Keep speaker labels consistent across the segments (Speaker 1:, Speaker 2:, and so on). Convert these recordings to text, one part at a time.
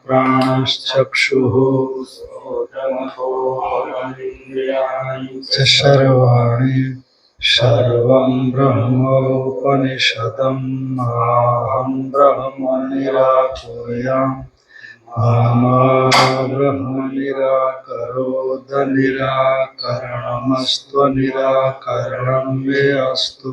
Speaker 1: प्राणश्चक्षुः च सर्वाणि सर्वं ब्रह्मोपनिषदम् अहं ब्रह्म निराकुर्याम् मा ब्रह्म निराकरोद निराकरणमस्तु निराकरणं मे अस्तु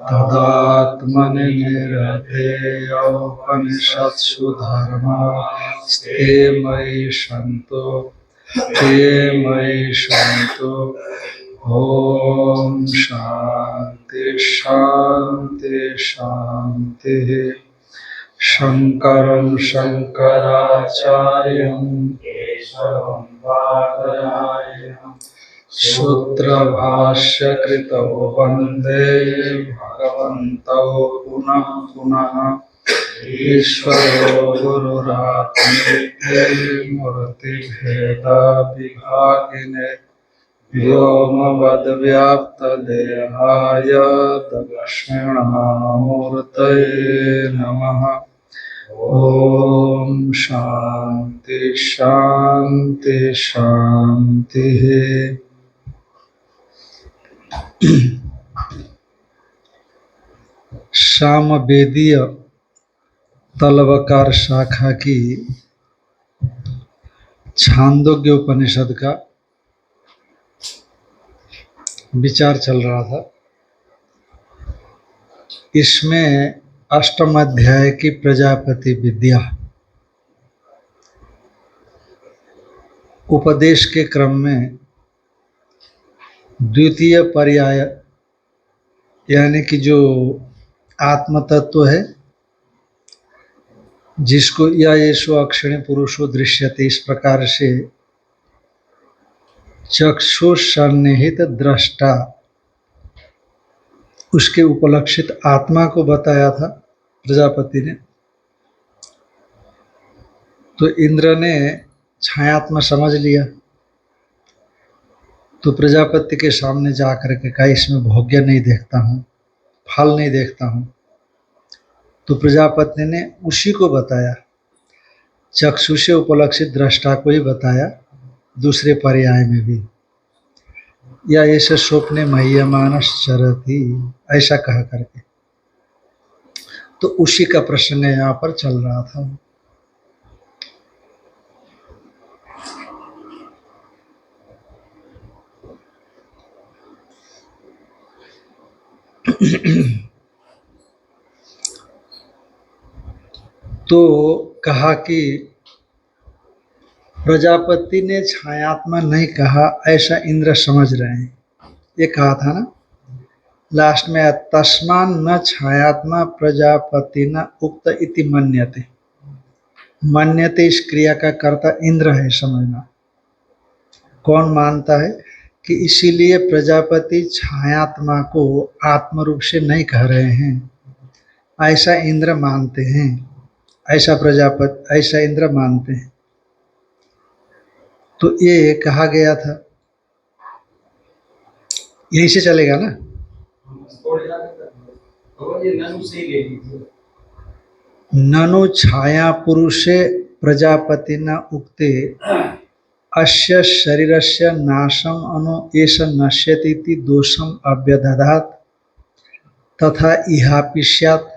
Speaker 1: तदात्मनि निरतेयोपनिषत्सु धर्मास्ते मयि सन्तु ॐ शान्ति शान्ति शान्तिः। शङ्करं शङ्कराचार्यं केशवं बादरायणं सूत्रभाष्यकृतौ वन्दे भगवन्तौ पुनः पुनः। ईश्वरो गुरुरात्मेति मूर्तिभेदविभागिने व्योमवद्व्याप्तदेहाय दक्षिणामूर्तये नमः। ओम शांति शांति शांति। सामवेदीय तलवकार शाखा की छांदोग्य उपनिषद का विचार चल रहा था। इसमें अष्टम अध्याय की प्रजापति विद्या उपदेश के क्रम में द्वितीय पर्याय यानी कि जो आत्म तत्व है जिसको या येषु अक्षिणी पुरुषो दृश्यते, इस प्रकार से चक्षु सन्निहित दृष्टा उसके उपलक्षित आत्मा को बताया था प्रजापति ने। तो इंद्र ने छायात्मा समझ लिया, तो प्रजापति के सामने जाकर के कहा इसमें भोग्य नहीं देखता हूँ, फल नहीं देखता हूँ। तो प्रजापति ने उसी को बताया, चक्षु से उपलक्षित दृष्टा को ही बताया दूसरे पर्याय में भी, या ऐसे स्वप्ने मह्यमानश्चरति ऐसा कहा करके। तो उसी का प्रश्न यहाँ पर चल रहा था। तो कहा कि प्रजापति ने छायात्मा नहीं कहा ऐसा इंद्र समझ रहे हैं, ये कहा था ना लास्ट में। तस्मान न छायात्मा प्रजापति न उक्त इति मन्यते। मन्यते इस क्रिया का कर्ता इंद्र है, समझना। कौन मानता है कि इसीलिए प्रजापति छायात्मा को आत्म रूप से नहीं कह रहे हैं, ऐसा इंद्र मानते हैं, ऐसा इंद्र मानते हैं। तो ये कहा गया था, यहीं से चलेगा ना। ननु छाया पुरुषे प्रजापति न उक्ते अस्य शरीरस्य नाशम अनु एष नश्यतीति दोषम अव्यदधात् तथा इहापि स्यात्।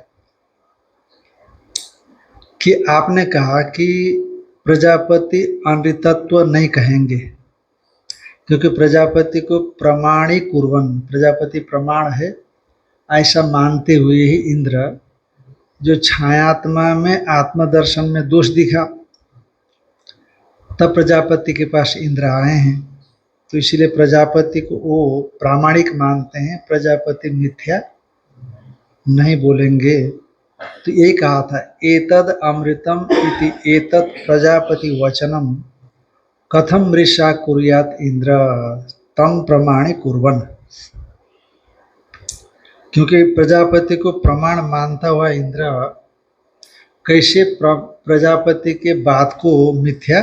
Speaker 1: कि आपने कहा कि प्रजापति अनृतत्व नहीं कहेंगे, क्योंकि प्रजापति को प्रमाणी कुर्वन, प्रजापति प्रमाण है ऐसा मानते हुए ही इंद्र जो छायात्मा में आत्मदर्शन में दोष दिखा, तब प्रजापति के पास इंद्र आए हैं। तो इसलिए प्रजापति को वो प्रामाणिक मानते हैं, प्रजापति मिथ्या नहीं बोलेंगे। तो यही कहा था एतद अमृतम इति एतत् प्रजापति वचनम कथम मृषा कुर्यात इंद्र तम प्रमाणि कुर्वन। क्योंकि प्रजापति को प्रमाण मानता हुआ इंद्र कैसे प्रजापति के बात को मिथ्या,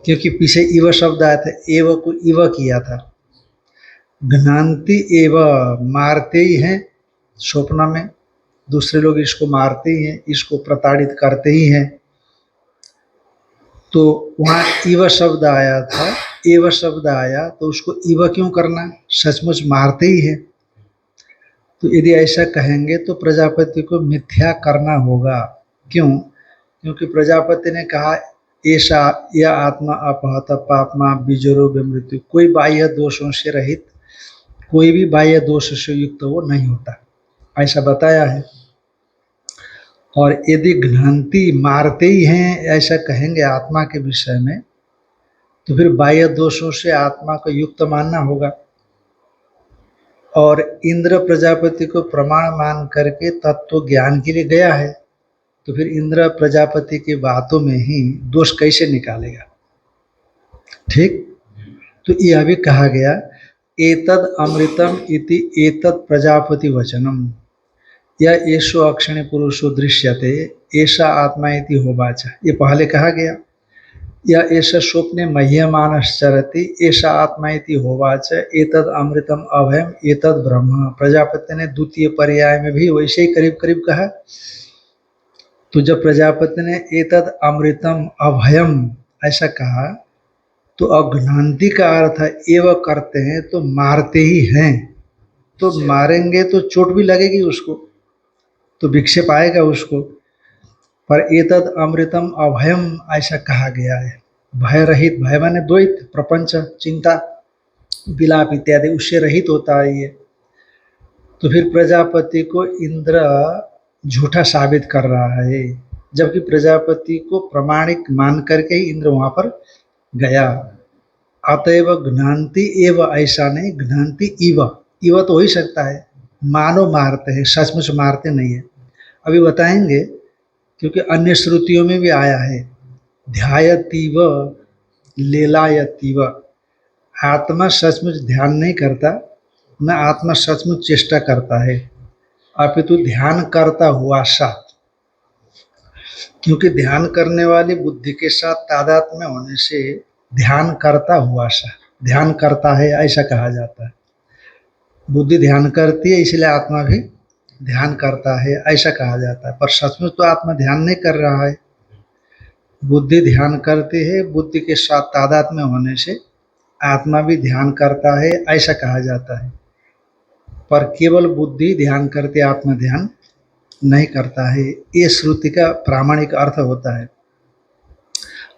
Speaker 1: क्योंकि पीछे इव शब्द आया था, एव को इव किया था। घ्नांति एव मारते ही हैं स्वप्न में, दूसरे लोग इसको मारते ही हैं, इसको प्रताड़ित करते ही हैं। तो वहाँ इव शब्द आया था, एव शब्द आया तो उसको इव क्यों करना, सचमुच मारते ही है। तो यदि ऐसा कहेंगे तो प्रजापति को मिथ्या करना होगा। क्यों? क्योंकि प्रजापति ने कहा ऐसा यह आत्मा अपहत पापमा बीजरो विमृत्यु, कोई बाह्य दोषों से रहित, कोई भी बाह्य दोष से युक्त वो नहीं होता, ऐसा बताया है। और यदि घ्नांति मारते ही हैं ऐसा कहेंगे आत्मा के विषय में, तो फिर बाह्य दोषों से आत्मा को युक्त मानना होगा। और इंद्र प्रजापति को प्रमाण मान करके तत्व ज्ञान के लिए गया है, तो फिर इंद्र प्रजापति की बातों में ही दोष कैसे निकालेगा? ठीक। तो यह भी कहा गया एतद अमृतम इति एतद प्रजापति वचनम, यह एषो अक्षिणी पुरुषो दृश्यते ऐसा आत्मा इति होवाच, ये पहले कहा गया। यह ऐसा स्वप्ने मह्यमानश्चरति ऐसा आत्मा इति होवाच, एतद अमृतम अभयम एतद ब्रह्म। प्रजापति ने द्वितीय पर्याय में भी वैसे ही करीब करीब कहा। तो जब प्रजापति ने एतद अमृतम अभयम ऐसा कहा, तो अघ्नांति का अर्थ एव करते हैं तो मारते ही हैं, तो मारेंगे तो चोट भी लगेगी उसको, तो विक्षेप आएगा उसको। पर एतद अमृतम अभयम ऐसा कहा गया है, भय रहित, भय माने द्वैत, प्रपंच, चिंता, विलाप इत्यादि, उससे रहित होता है ये। तो फिर प्रजापति को इंद्र झूठा साबित कर रहा है, जबकि प्रजापति को प्रमाणिक मान करके ही इंद्र वहां पर गया। अतएव घ्नांति एव, ऐसा नहीं, घ्नांति इव, इव तो हो ही सकता है, मानो मारते हैं, सचमुच मारते नहीं है। अभी बताएंगे, क्योंकि अन्य श्रुतियों में भी आया है ध्यायतीव लेलायतीव, आत्मा सचमुच ध्यान नहीं करता, न आत्मा सचमुच चेष्टा करता है, अपितु ध्यान करता हुआ सा। क्योंकि ध्यान करने वाली बुद्धि के साथ तादात्म्य होने से ध्यान करता हुआ सा, ध्यान करता है ऐसा कहा जाता है। बुद्धि ध्यान करती है इसलिए आत्मा भी ध्यान करता है ऐसा कहा जाता है, पर सचमुच तो आत्मा ध्यान नहीं कर रहा है। बुद्धि ध्यान करती है, बुद्धि के साथ तादात्म्य होने से आत्मा भी ध्यान करता है ऐसा कहा जाता है, पर केवल बुद्धि ध्यान करती, आत्मा ध्यान नहीं करता है, ये श्रुति का प्रामाणिक अर्थ होता है।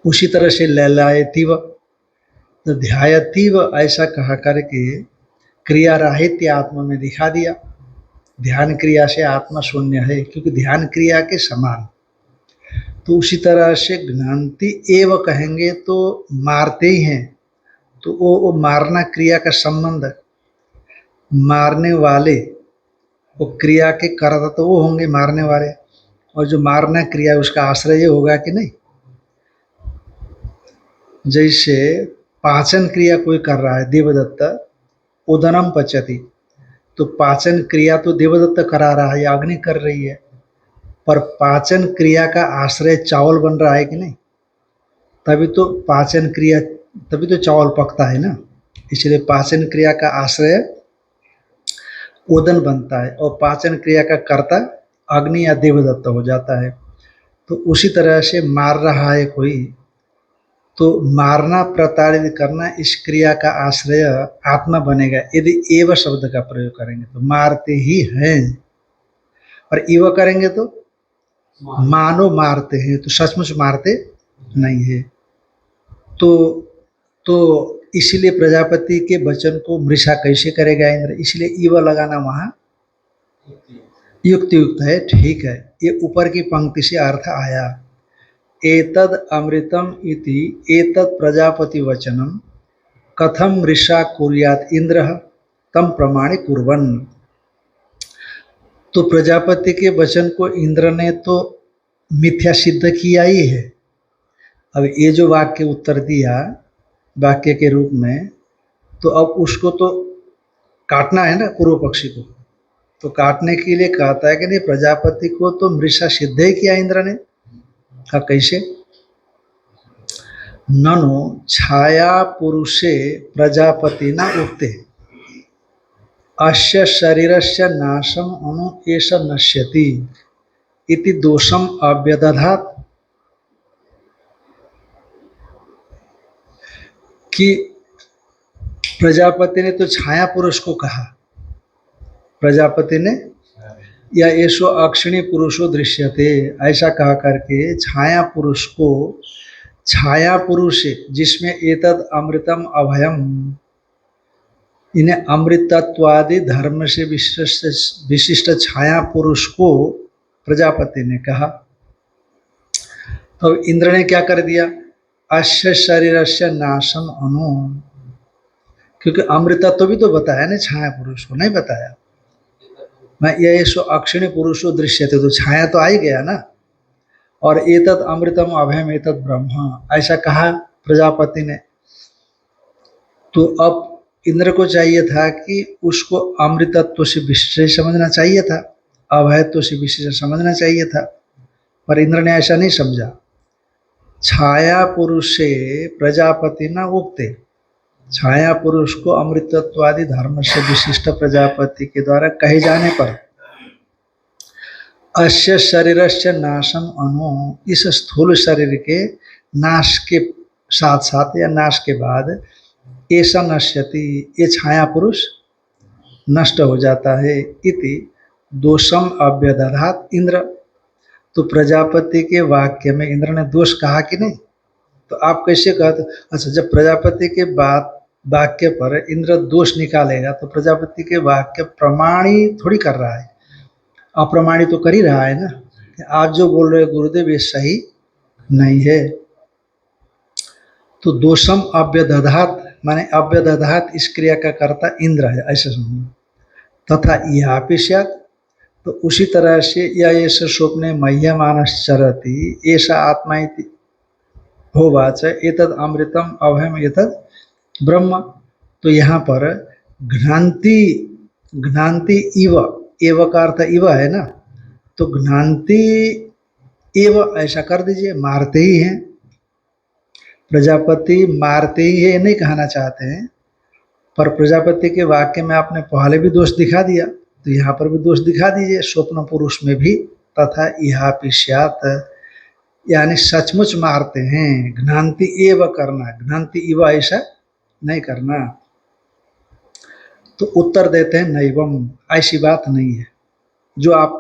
Speaker 1: उसी तरह से ललायतीव, तो ध्यायतीव ऐसा कहा करके क्रिया राहित्य आत्मा में दिखा दिया। ध्यान क्रिया से आत्मा शून्य है, क्योंकि ध्यान क्रिया के समान। तो उसी तरह से ज्ञानति एव कहेंगे तो मारते ही हैं, तो वो मारना क्रिया का संबंध, मारने वाले वो क्रिया के कर्ता तो वो होंगे मारने वाले, और जो मारना क्रिया उसका आश्रय होगा कि नहीं। जैसे पाचन क्रिया कोई कर रहा है, देवदत्त उदनम पचति, तो पाचन क्रिया तो देवदत्त करा रहा है, अग्नि कर रही है, पर पाचन क्रिया का आश्रय चावल बन रहा है कि नहीं, तभी तो पाचन क्रिया, तभी तो चावल पकता है ना। इसलिए पाचन क्रिया का आश्रय ओदन बनता है, और पाचन क्रिया का कर्ता अग्नि या देवदत्त हो जाता है। तो उसी तरह से मार रहा है कोई, तो मारना, प्रताड़ित करना, इस क्रिया का आश्रय आत्मा बनेगा यदि एव शब्द का प्रयोग करेंगे, तो मारते ही हैं। और इव करेंगे तो मानो मारते हैं, तो सचमुच मारते नहीं है। तो इसीलिए प्रजापति के वचन को मृषा कैसे करेगा इंद्र, इसलिए इव लगाना वहाँ युक्त युक्त है, ठीक है। ये ऊपर की पंक्ति से अर्थ आया, एतद अमृतम इति एतद प्रजापति वचनम कथम मृषा कुर्यात इंद्र तम प्रमाणे कुर्वन्। तो प्रजापति के वचन को इंद्र ने तो मिथ्या सिद्ध किया ही है। अब ये जो वाक्य उत्तर दिया वाक्य के रूप में, तो अब उसको तो काटना है ना पूर्व पक्षी को, तो काटने के लिए कहता है कि नहीं, प्रजापति को तो मृषा सिद्ध ही किया इंद्र ने। कहा कैसे, ननु छाया पुरुषे प्रजापति न उगते, अस्य शरीरस्य नाशम अनु एष नश्यति इति दोषम अव्यदधात, कि प्रजापति ने तो छाया पुरुष को कहा, प्रजापति ने या ऐसो अक्षिणी पुरुषो दृश्यते, ऐसा कहा करके छाया पुरुष को, छाया पुरुष जिसमें एतद अमृतम अभयम, इन्हें अमृतत्वादि धर्म से विशिष्ट छाया पुरुष को प्रजापति ने कहा। तो इंद्र ने क्या कर दिया, अश्य शरीरस्य नाशम अनु, क्योंकि अमृतत्व भी तो बताया ना, छाया पुरुष को नहीं बताया। मैं ये सो अक्षिणी पुरुषो दृश्य थे, तो छाया तो आ ही गया ना। और एतद अमृतम अभयम एतद ब्रह्म, ऐसा कहा प्रजापति ने। तो अब इंद्र को चाहिए था कि उसको अमृतत्व से विशेष समझना चाहिए था, अभयत्व से विशेष समझना चाहिए था, पर इंद्र ने ऐसा नहीं समझा। छाया पुरुष से प्रजापति न उगते, छाया पुरुष को अमृतत्वादि धर्म से विशिष्ट प्रजापति के द्वारा कहे जाने पर अस्य शरीरस्य नाशम अनु, इस स्थूल शरीर के नाश के साथ साथ या नाश के बाद ऐसा नश्यति, ये छाया पुरुष नष्ट हो जाता है। इति दोषम अव्यदधात इंद्र, तो प्रजापति के वाक्य में इंद्र ने दोष कहा कि नहीं? तो आप कैसे कहते? अच्छा, जब प्रजापति के वाक्य पर इंद्र दोष निकालेगा तो प्रजापति के वाक्य प्रमाणी थोड़ी कर रहा है, अप्रमाणी तो कर ही रहा है ना। आप जो बोल रहे गुरुदेव ये सही नहीं है। तो दोषम अव्यदधात माने अव्यदधात इस क्रिया का कर्ता इंद्र है, ऐसे समझना। तथा यहाँ स्यात्, तो उसी तरह से यह ऐसे स्वप्ने मह्यमानश्चरति ऐसा आत्मा इति होवाच एतद अमृतम अभयम एतद ब्रह्म। तो यहाँ पर घ्नान्ति, घ्नान्ति इव, एव का अर्थ इव है ना, तो घ्नान्ति एव ऐसा कर दीजिए, मारते ही हैं प्रजापति, मारते ही है नहीं कहना चाहते हैं, पर प्रजापति के वाक्य में आपने पहले भी दोष दिखा दिया, तो यहाँ पर भी दोष दिखा दीजिए स्वप्न पुरुष में भी। तथा इहापि स्यात्, यानी सचमुच मारते हैं, घ्नान्ति एव करना, घ्नान्ति इव ऐसा नहीं करना। तो उत्तर देते हैं नैवम, ऐसी बात नहीं है जो आप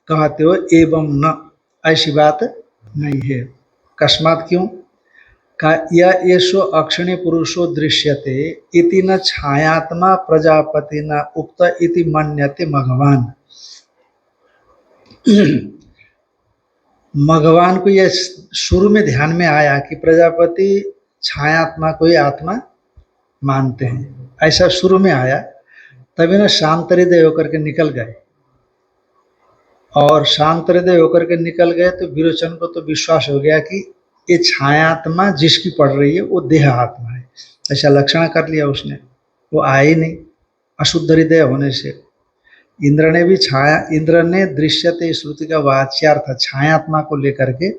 Speaker 1: कहते हो, एवं न, ऐसी बात नहीं है। अकस्मात क्यों? का या एषो अक्षिणी पुरुषो दृश्यते इति न छायात्मा प्रजापति न उक्त इति मन्यते भगवान। भगवान को यह शुरू में ध्यान में आया कि प्रजापति छायात्मा को ही आत्मा मानते हैं, ऐसा शुरू में आया, तभी ना शांत हृदय होकर के निकल गए। और शांत हृदय होकर के निकल गए तो विरोचन को तो विश्वास हो गया कि ये छायात्मा जिसकी पड़ रही है वो देह आत्मा है, ऐसा लक्षण कर लिया उसने। वो आए ही नहीं अशुद्ध हृदय होने से। इंद्र ने भी इंद्र ने दृश्यते श्रुति का वाच्यार्थ छायात्मा को लेकर के,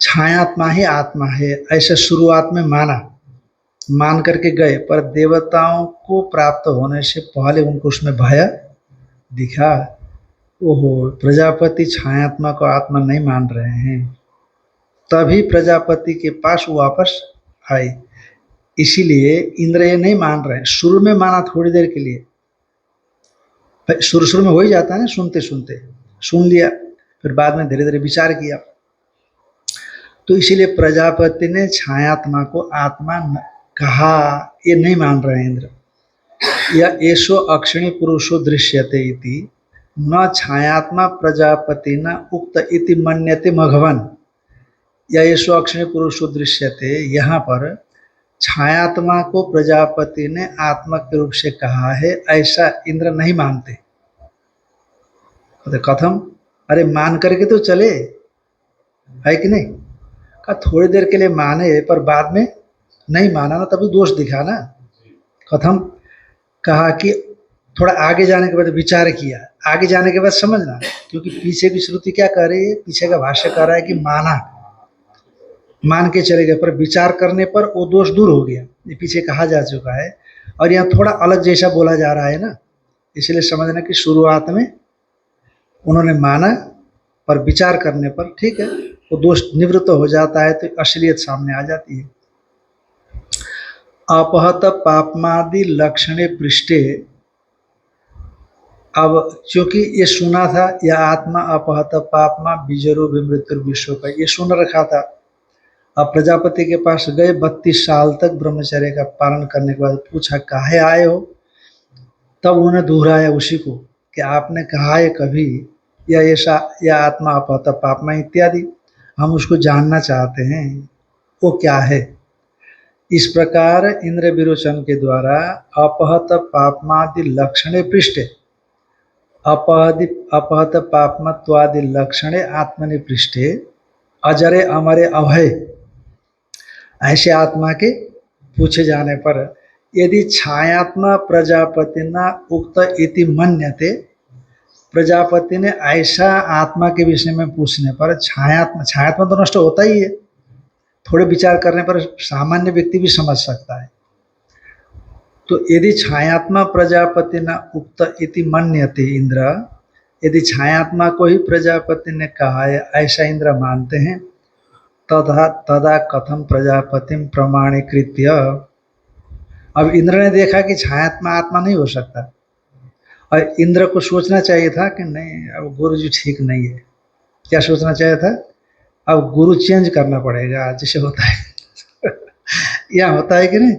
Speaker 1: छायात्मा ही आत्मा है ऐसे शुरुआत में मान करके गए, पर देवताओं को प्राप्त होने से पहले उनको उसमें भय दिखा। ओहो, प्रजापति छायात्मा को आत्मा नहीं मान रहे हैं, तभी प्रजापति के पास वो वापस आए। इसीलिए इंद्र ये नहीं मान रहे हैं। शुरू में माना थोड़ी देर के लिए, शुरू में हो ही जाता है ना, सुनते सुनते सुन लिया, फिर बाद में धीरे धीरे विचार किया। तो इसीलिए प्रजापति ने छायात्मा को आत्मा कहा, ये नहीं मान रहे इंद्र। या एषो अक्षिणी पुरुषो दृश्यते इति न छायात्मा प्रजापति न उक्त इति मन्यते भगवान। या एषो अक्षिणी पुरुषो दृश्यते, यहाँ पर छायात्मा को प्रजापति ने आत्मा के रूप से कहा है, ऐसा इंद्र नहीं मानते। कथम, अरे मान करके तो चले, है कि नहीं? कहा थोड़ी देर के लिए माने, पर बाद में नहीं माना ना, तभी दोष दिखा ना। कथम, कहा कि थोड़ा आगे जाने के बाद विचार किया, आगे जाने के बाद समझना, क्योंकि पीछे की श्रुति क्या कह रही है, पीछे का भाष्य कह रहा है कि मान के चले गए, पर विचार करने पर वो दोष दूर हो गया। ये पीछे कहा जा चुका है, और यहाँ थोड़ा अलग जैसा बोला जा रहा है ना, इसलिए समझना कि शुरुआत में उन्होंने माना, पर विचार करने पर ठीक है वो दोष निवृत्त हो जाता है, तो असलियत सामने आ जाती है। अपहत पापमादि लक्षणे पृष्ठे, अब क्योंकि ये सुना था यह आत्मा अपहत पापमा बीजरो विमृत्यु विश्व का, ये सुन रखा था। अब प्रजापति के पास गए, 32 साल तक ब्रह्मचर्य का पालन करने के बाद पूछा काहे आए हो, तब उन्होंने दोहराया उसी को कि आपने कहा है कभी यह ऐसा यह आत्मा अपहत पापमा इत्यादि, हम उसको जानना चाहते हैं वो क्या है। इस प्रकार इंद्र विरोचन के द्वारा अपहत पापमादि लक्षणे पृष्ठे, अपहत पापमत्वादि लक्षणे आत्मनि पृष्ठे अजरे अमरे अभय, ऐसे आत्मा के पूछे जाने पर यदि छायात्मा प्रजापतिना उक्त इति मन्यते, प्रजापति ने ऐसा आत्मा के विषय में पूछने पर, छायात्मा तो नष्ट होता ही है, थोड़े विचार करने पर सामान्य व्यक्ति भी समझ सकता है। तो यदि छायात्मा प्रजापति न उक्त इति मन्यते इंद्र, यदि छायात्मा को ही प्रजापति ने कहा है ऐसा इंद्र मानते हैं, तथा तदा कथम प्रजापतिम प्रमाणीकृत्य, अब इंद्र ने देखा कि छायात्मा आत्मा नहीं हो सकता, और इंद्र को सोचना चाहिए था कि नहीं अब गुरु जी ठीक नहीं है। क्या सोचना चाहिए था, अब गुरु चेंज करना पड़ेगा, जैसे होता है यहाँ होता है कि नहीं,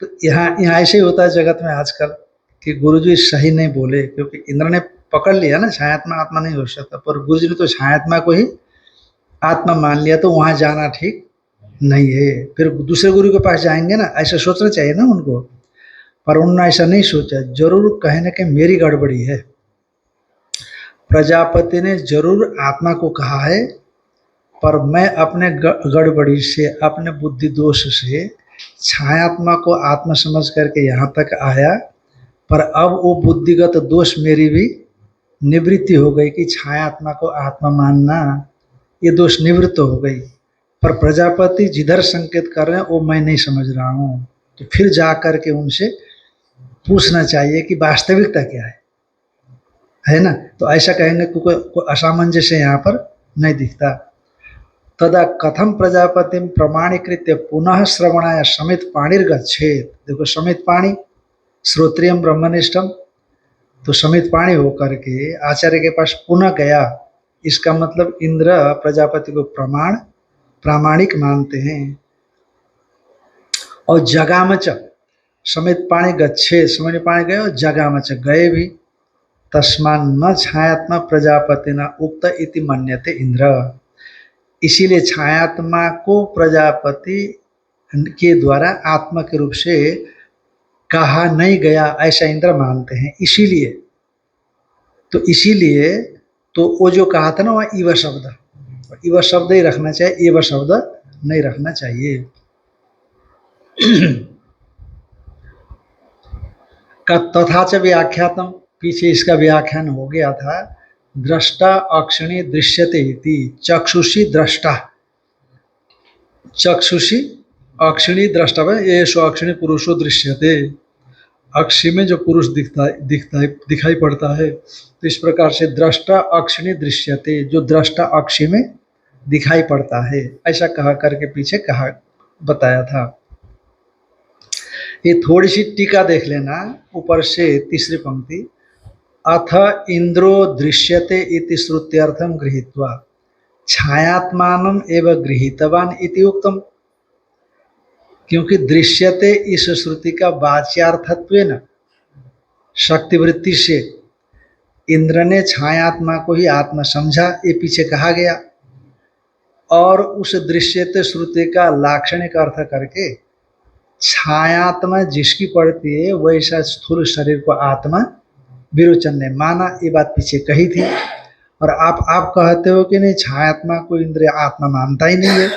Speaker 1: तो यहाँ ऐसे ही होता है जगत में आजकल कि गुरु जी सही नहीं बोले, क्योंकि इंद्र ने पकड़ लिया ना छायात्मा आत्मा नहीं हो सकता, पर गुरु जी ने तो छायात्मा को ही आत्मा मान लिया, तो वहाँ जाना ठीक नहीं है, फिर दूसरे गुरु के पास जाएंगे ना, ऐसा सोचना चाहिए ना उनको, पर उन्होंने ऐसा नहीं सोचा, जरूर कहने के मेरी गड़बड़ी है। प्रजापति ने जरूर आत्मा को कहा है, पर मैं अपने गड़बड़ी से, अपने बुद्धि दोष से छायात्मा को आत्मा समझ करके यहाँ तक आया, पर अब वो बुद्धिगत दोष मेरी भी निवृत्ति हो गई कि छायात्मा को आत्मा मानना, ये दोष निवृत्त हो गई। पर प्रजापति जिधर संकेत कर रहे हैं वो मैं नहीं समझ रहा हूँ, तो फिर जा कर के उनसे पूछना चाहिए कि वास्तविकता क्या है ना, तो ऐसा कहेंगे कोई असामंजस्य यहाँ पर नहीं दिखता। तदा कथम प्रजापति प्रमाणीकृत्य पुनः श्रवणाय समित पाणिर्गच्छेत, देखो समित पाणी श्रोत्रियम ब्रह्मनिष्ठम, तो समित पाणी होकर के आचार्य के पास पुनः गया, इसका मतलब इंद्र प्रजापति को प्रामाणिक मानते हैं। और जगामच समित पाणी गच्छे, समित पाणी गए और जगामच गए भी, तस्मान न छायात्मा प्रजापति न उक्त इति मन्यते इंद्र, इसीलिए छायात्मा को प्रजापति के द्वारा आत्मा के रूप से कहा नहीं गया ऐसा इंद्र मानते हैं। इसीलिए तो वो जो कहा था ना वह इव शब्द ही रखना चाहिए, एव शब्द नहीं रखना चाहिए। तथा च व्याख्यातम, पीछे इसका व्याख्यान हो गया था, दृष्टा अक्षिणी दृश्यते इति, चक्षुषी दृष्टा, चक्षुषी अक्षिणी दृष्टा, ये सो अक्षिणी पुरुषो दृश्यते, अक्षी में जो पुरुष दिखाई पड़ता है, तो इस प्रकार से दृष्टा अक्षिणी दृश्यते, जो दृष्टा अक्षी में दिखाई पड़ता है, ऐसा कहा करके पीछे कहा बताया था। ये थोड़ी सी टीका देख लेना, ऊपर से तीसरी पंक्ति, अथ इंद्रो दृश्यते इति श्रुत्यर्थम गृहीत्वा छायात्मानम एव गृहीतवान इति उक्तम, क्योंकि दृश्यते इस श्रुति का वाच्यार्थत्वेन शक्तिवृत्ति से इंद्र ने छायात्मा को ही आत्मा समझा, ये पीछे कहा गया, और उस दृश्यते श्रुति का लाक्षणिक अर्थ करके छायात्मा जिसकी पड़ती है वैसा स्थूल शरीर को आत्मा विरोचन ने माना, ये बात पीछे कही थी। और आप कहते हो कि नहीं छायात्मा को इंद्र आत्मा मानता ही नहीं है,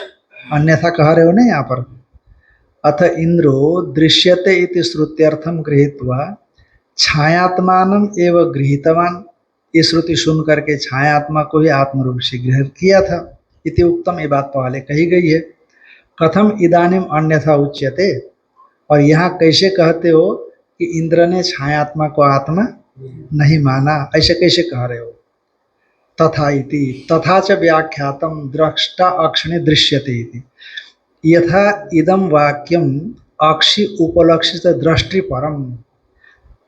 Speaker 1: अन्यथा कह रहे हो ना यहाँ पर। अथ इंद्रो दृश्यते इति श्रुत्यर्थम गृहीत्वा छायात्मानम एव गृहीतवान, ये श्रुति सुन करके छायात्मा को ही आत्मरूप से ग्रहण किया था, इति उत्तम, ये बात पहले कही गई है। कथम इदानीम अन्यथा उच्यते, और यहाँ कैसे कहते हो कि इंद्र ने छायात्मा को आत्मा नहीं माना, ऐसे कैसे कह रहे हो? तथा इति तथा च व्याख्यातम द्रष्टा अक्षिणी दृश्यते इति यथा इदम वाक्यम अक्षि उपलक्षित दृष्टि परम।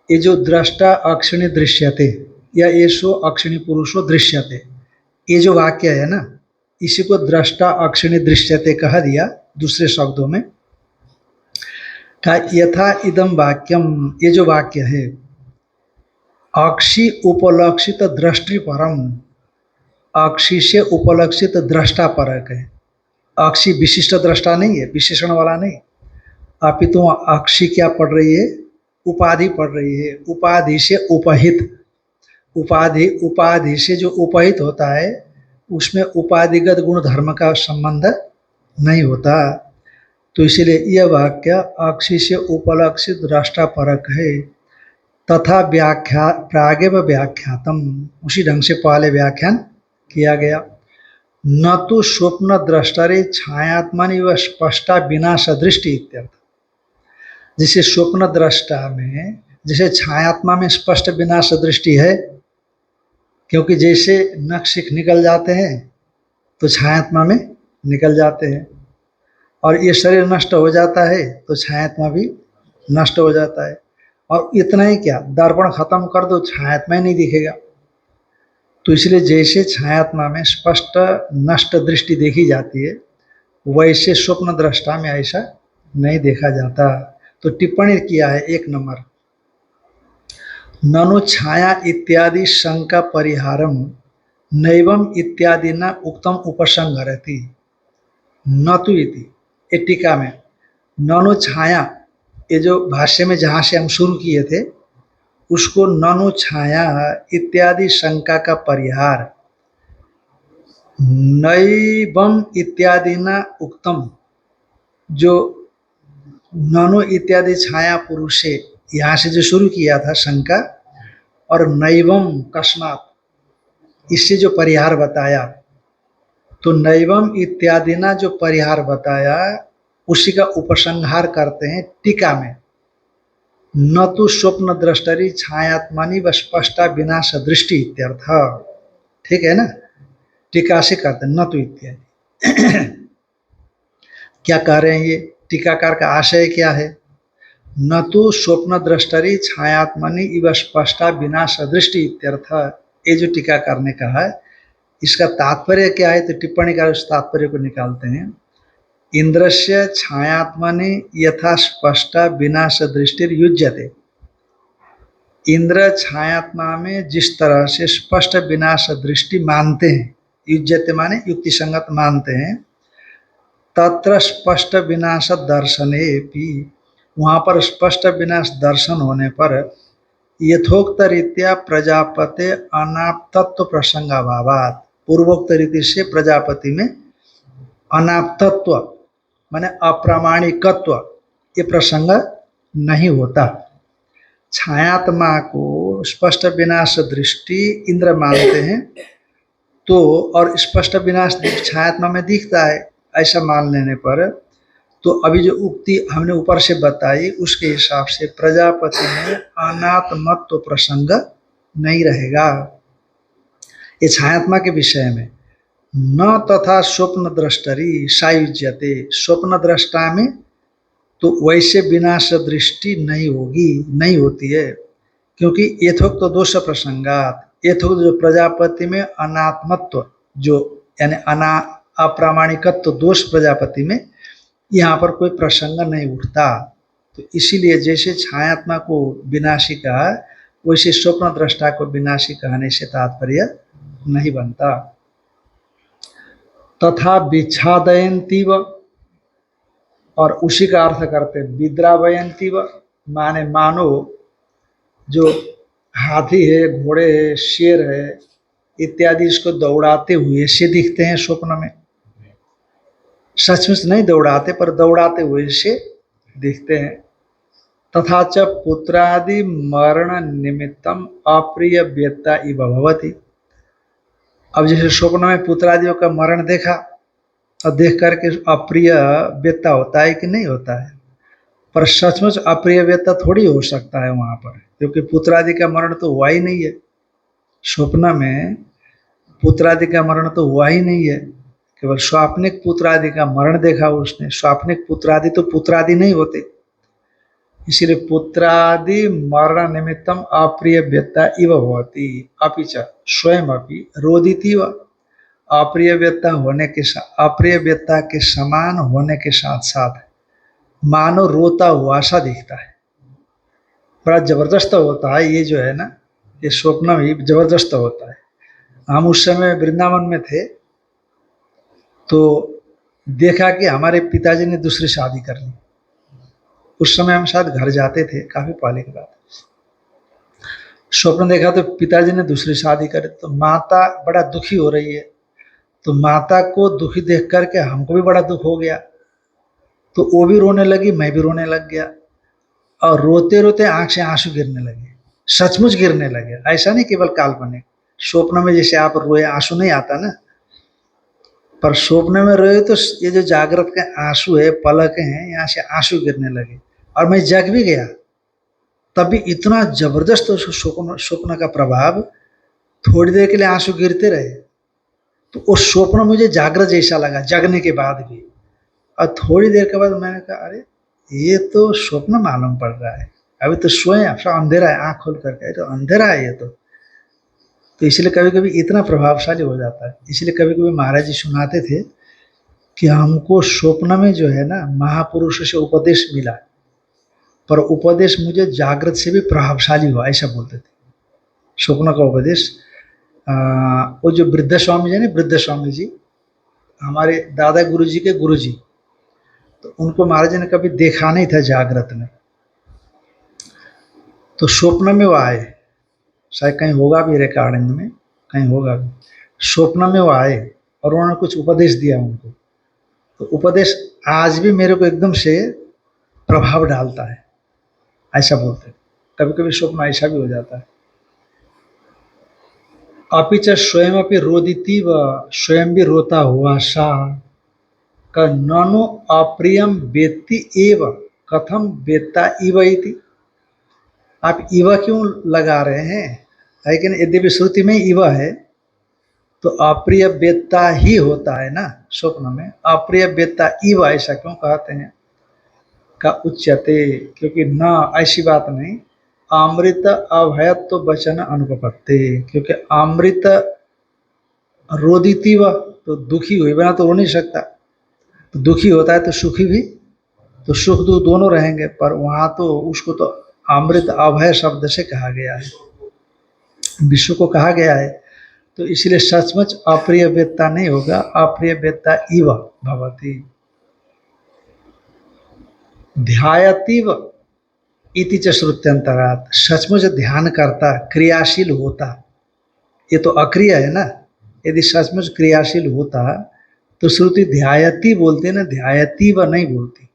Speaker 1: ये जो द्रष्टा अक्षिणी दृश्यते या येषु अक्षिणी पुरुषो दृश्यते, ये जो वाक्य है ना, इसी को द्रष्टा अक्षिणी दृश्यते कह दिया दूसरे शब्दों में। का यथा इदम वाक्यम, ये जो वाक्य है अक्षि उपलक्षित दृष्टि परम, अक्षि से उपलक्षित दृष्टा परक है। अक्षि विशिष्ट दृष्टा नहीं है, विशेषण वाला नहीं, अपितु अक्षि क्या पढ़ रही है? उपाधि पढ़ रही है। उपाधि से उपहित, उपाधि उपाधि से जो उपहित होता है उसमें उपाधिगत गुण धर्म का संबंध नहीं होता। तो इसलिए यह वाक्य अक्षि से उपलक्षित दृष्टा परक है। तथा व्याख्या प्रागेव व्याख्यातम, उसी ढंग से पहले व्याख्यान किया गया। न तो स्वप्न द्रष्टरे छायात्मनि व स्पष्टा विनाश दृष्टि इत्यर्थ। जैसे स्वप्न दृष्टा में, जैसे छायात्मा में स्पष्ट विनाश दृष्टि है, क्योंकि जैसे नख निकल जाते हैं तो छायात्मा में निकल जाते हैं, और ये शरीर नष्ट हो जाता है तो छायात्मा भी नष्ट हो जाता है। और इतना ही क्या, दर्पण खत्म कर दो छायात्मा ही नहीं दिखेगा। तो इसलिए जैसे छायात्मा में स्पष्ट नष्ट दृष्टि देखी जाती है, वैसे स्वप्न दृष्टा में ऐसा नहीं देखा जाता। तो टिप्पणी किया है 1 नंबर, ननु छाया इत्यादि शंका परिहारम नैवम इत्यादि न उक्तम उपसंहरति न तो इति। ये टीका में ननु छाया, ये जो भाष्य में जहाँ से हम शुरू किए थे उसको ननु छाया इत्यादि शंका का परिहार नैवम इत्यादि न उक्तम, जो ननु इत्यादि छाया पुरुष से यहाँ से जो शुरू किया था शंका, और नैवम कस्मात, इससे जो परिहार बताया, तो नैवम इत्यादि ना जो परिहार बताया उसी का उपसंहार करते हैं टीका में। न तो स्वप्न दृष्टि छायात्मनि व स्पष्टा विनाश दृष्टि इत्यर्थ। ठीक है ना, टीका से करते हैं न तो इत्यादि। क्या कह रहे हैं ये टीकाकार का आशय क्या है? न तो स्वप्न दृष्टि छायात्मनि इव स्पष्टा विनाश दृष्टि इत्यर्थ। ये जो टीकाकार ने कहा है इसका तात्पर्य क्या है? तो टिप्पणीकार उस तात्पर्य को निकालते हैं, इंद्रस्य छायात्मनि यथा स्पष्टा विनाश दृष्टि युज्यते। इंद्र छायात्मा में जिस तरह से स्पष्ट विनाश दृष्टि मानते हैं, युज्यते माने युक्ति संगत मानते हैं, तत्र स्पष्ट विनाश दर्शने भी, वहाँ पर स्पष्ट विनाश दर्शन होने पर यथोक्त रीत्या प्रजापते अनाप्तत्व प्रसंगाभावात, पूर्वोक्त रीति से प्रजापति में अनाप्तत्व माने अप्रामाणिकत्व ये प्रसंग नहीं होता। छायात्मा को स्पष्ट विनाश दृष्टि इंद्र मानते हैं, तो और स्पष्ट विनाश छायात्मा में दिखता है, ऐसा मान लेने पर तो अभी जो उक्ति हमने ऊपर से बताई उसके हिसाब से प्रजापति में अनात्मत्व प्रसंग नहीं रहेगा। ये छायात्मा के विषय में न तथा स्वप्न दृष्टि सायुज्यते, स्वप्न दृष्टा में तो वैसे विनाश दृष्टि नहीं होगी, नहीं होती है, क्योंकि यथोक्त तो दोष प्रसंगात, यथोक्त जो प्रजापति में अनात्मत्व जो यानी अप्रामाणिकत्व दोष प्रजापति में, यहाँ पर कोई प्रसंग नहीं उठता। तो इसीलिए जैसे छायात्मा को विनाशी कहा वैसे स्वप्न दृष्टा को विनाशी कहने से तात्पर्य नहीं बनता। तथा विच्छादयन्ती व, और उसी का अर्थ करते विद्रावयन्ती व, माने मानो जो हाथी है, घोड़े है, शेर है इत्यादि इसको दौड़ाते हुए से दिखते हैं स्वप्न में। सचमुच नहीं दौड़ाते पर दौड़ाते हुए से दिखते हैं। तथा च पुत्रादि मरण निमित्तम अप्रिय व्यता इव भवति। अब जैसे स्वप्न में पुत्रादियों का मरण देखा और देख करके अप्रिय व्यता होता है कि नहीं होता है? पर सचमुच अप्रियव्यता थोड़ी हो सकता है वहां पर, क्योंकि पुत्र आदि का मरण तो हुआ ही नहीं है। स्वप्न में पुत्र आदि का मरण तो हुआ ही नहीं है, केवल स्वाप्निक पुत्र आदि का मरण देखा उसने। स्वाप्निक पुत्र आदि तो पुत्र आदि नहीं होते, इसीलिए पुत्रादि मरण निमित्तम अप्रिय व्यता इव होती। अपिच स्वयं अपि रोदिति व अप्रिय व्यता होने के साथ, अप्रिय व्यता के समान होने के साथ साथ मानो रोता हुआ सा दिखता है। बड़ा जबरदस्त होता है ये जो है ना, ये स्वप्न भी जबरदस्त होता है। हम उस समय वृंदावन में थे तो देखा कि हमारे पिताजी ने दूसरी शादी कर ली। उस समय हम शायद घर जाते थे, काफी पहले की बात। स्वप्न देखा तो पिताजी ने दूसरी शादी करी, तो माता बड़ा दुखी हो रही है। तो माता को दुखी देख करके हमको भी बड़ा दुख हो गया, तो वो भी रोने लगी, मैं भी रोने लग गया, और रोते रोते आंख से आंसू गिरने लगे, सचमुच गिरने लगे। ऐसा नहीं केवल काल्पनिक, स्वप्न में जैसे आप रोए आंसू नहीं आता ना, पर स्वप्न में रोए तो ये जो जागृत के आंसू है, पलक हैं, यहाँ से आंसू गिरने लगे। और मैं जग भी गया, तभी इतना जबरदस्त स्वप्न स्वप्न का प्रभाव, थोड़ी देर के लिए आंसू गिरते रहे, तो वो स्वप्न मुझे जागृत जैसा लगा जगने के बाद भी। और थोड़ी देर के बाद मैंने कहा अरे ये तो स्वप्न मालूम पड़ रहा है, अभी तो सोए, अब अंधेरा है, आंख खोल करके तो अंधेरा है ये तो इसलिए कभी कभी इतना प्रभावशाली हो जाता है। इसलिए कभी कभी महाराज जी सुनाते थे कि हमको स्वप्न में जो है ना महापुरुषों से उपदेश मिला, पर उपदेश मुझे जागृत से भी प्रभावशाली हुआ, ऐसा बोलते थे। स्वप्न का उपदेश वो जो वृद्ध स्वामी जी ने, वृद्ध स्वामी जी हमारे दादा गुरु जी के गुरु जी, तो उनको महाराज जी ने कभी देखा नहीं था जागृत में, तो स्वप्न में वो आए, शायद कहीं होगा भी रिकॉर्डिंग में, कहीं होगा भी, स्वप्न में वो आए और उन्होंने कुछ उपदेश दिया उनको। तो उपदेश आज भी मेरे को एकदम से प्रभाव डालता है, ऐसा बोलते। कभी कभी स्वप्न ऐसा भी हो जाता है। अपिच स्वयं अपि रोदिति व, स्वयं भी रोता हुआ सा, का ननु अप्रियम वेत्ति एव कथम वेत्ता इव इति। आप इव क्यों लगा रहे हैं, है कि नहीं? यद्यपि श्रुति में इव है, तो अप्रिय वेत्ता ही होता है ना स्वप्न में, अप्रिय वेत्ता इव ऐसा क्यों कहते हैं? का उच्यते, क्योंकि न ऐसी बात नहीं, अमृत अभयत्व वचन अनुपपत्ति, क्योंकि अमृत रोदिति व, तो दुखी हुए बिना तो रो नहीं सकता, तो दुखी होता है तो सुखी भी, तो सुख दुख दोनों रहेंगे, पर वहां तो उसको तो अमृत अभय शब्द से कहा गया है, विश्व को कहा गया है, तो इसलिए सचमुच अप्रिय वेत्ता नहीं होगा, अप्रिय वेत्ता इव भवति। ध्यायतीव इति च श्रुत्यंतरात, सचमुच ध्यान करता, क्रियाशील होता, ये तो अक्रिय है ना, यदि सचमुच क्रियाशील होता तो श्रुति ध्यायती बोलते ना, ध्यायती व नहीं बोलती।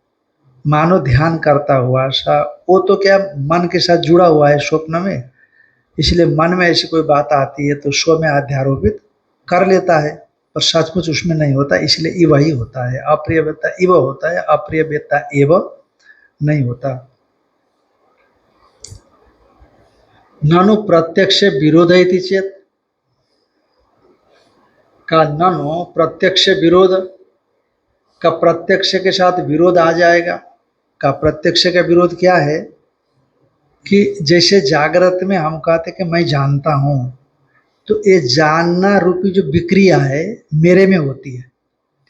Speaker 1: मानो ध्यान करता हुआ सा, वो तो क्या मन के साथ जुड़ा हुआ है स्वप्न में, इसलिए मन में ऐसी कोई बात आती है तो स्व में अध्यारोपित कर लेता है, पर सचमुच उसमें नहीं होता, इसलिए इव ही होता है। अप्रिय वेत्ता इव होता है, अप्रिय वेत्ता एव नहीं होता। ननु प्रत्यक्ष विरोध इति चेत, का ननु प्रत्यक्ष विरोध, का प्रत्यक्ष के साथ विरोध आ जाएगा। का प्रत्यक्ष का विरोध क्या है कि जैसे जागृत में हम कहते कि मैं जानता हूं, तो ये जानना रूपी जो विक्रिया है मेरे में होती है।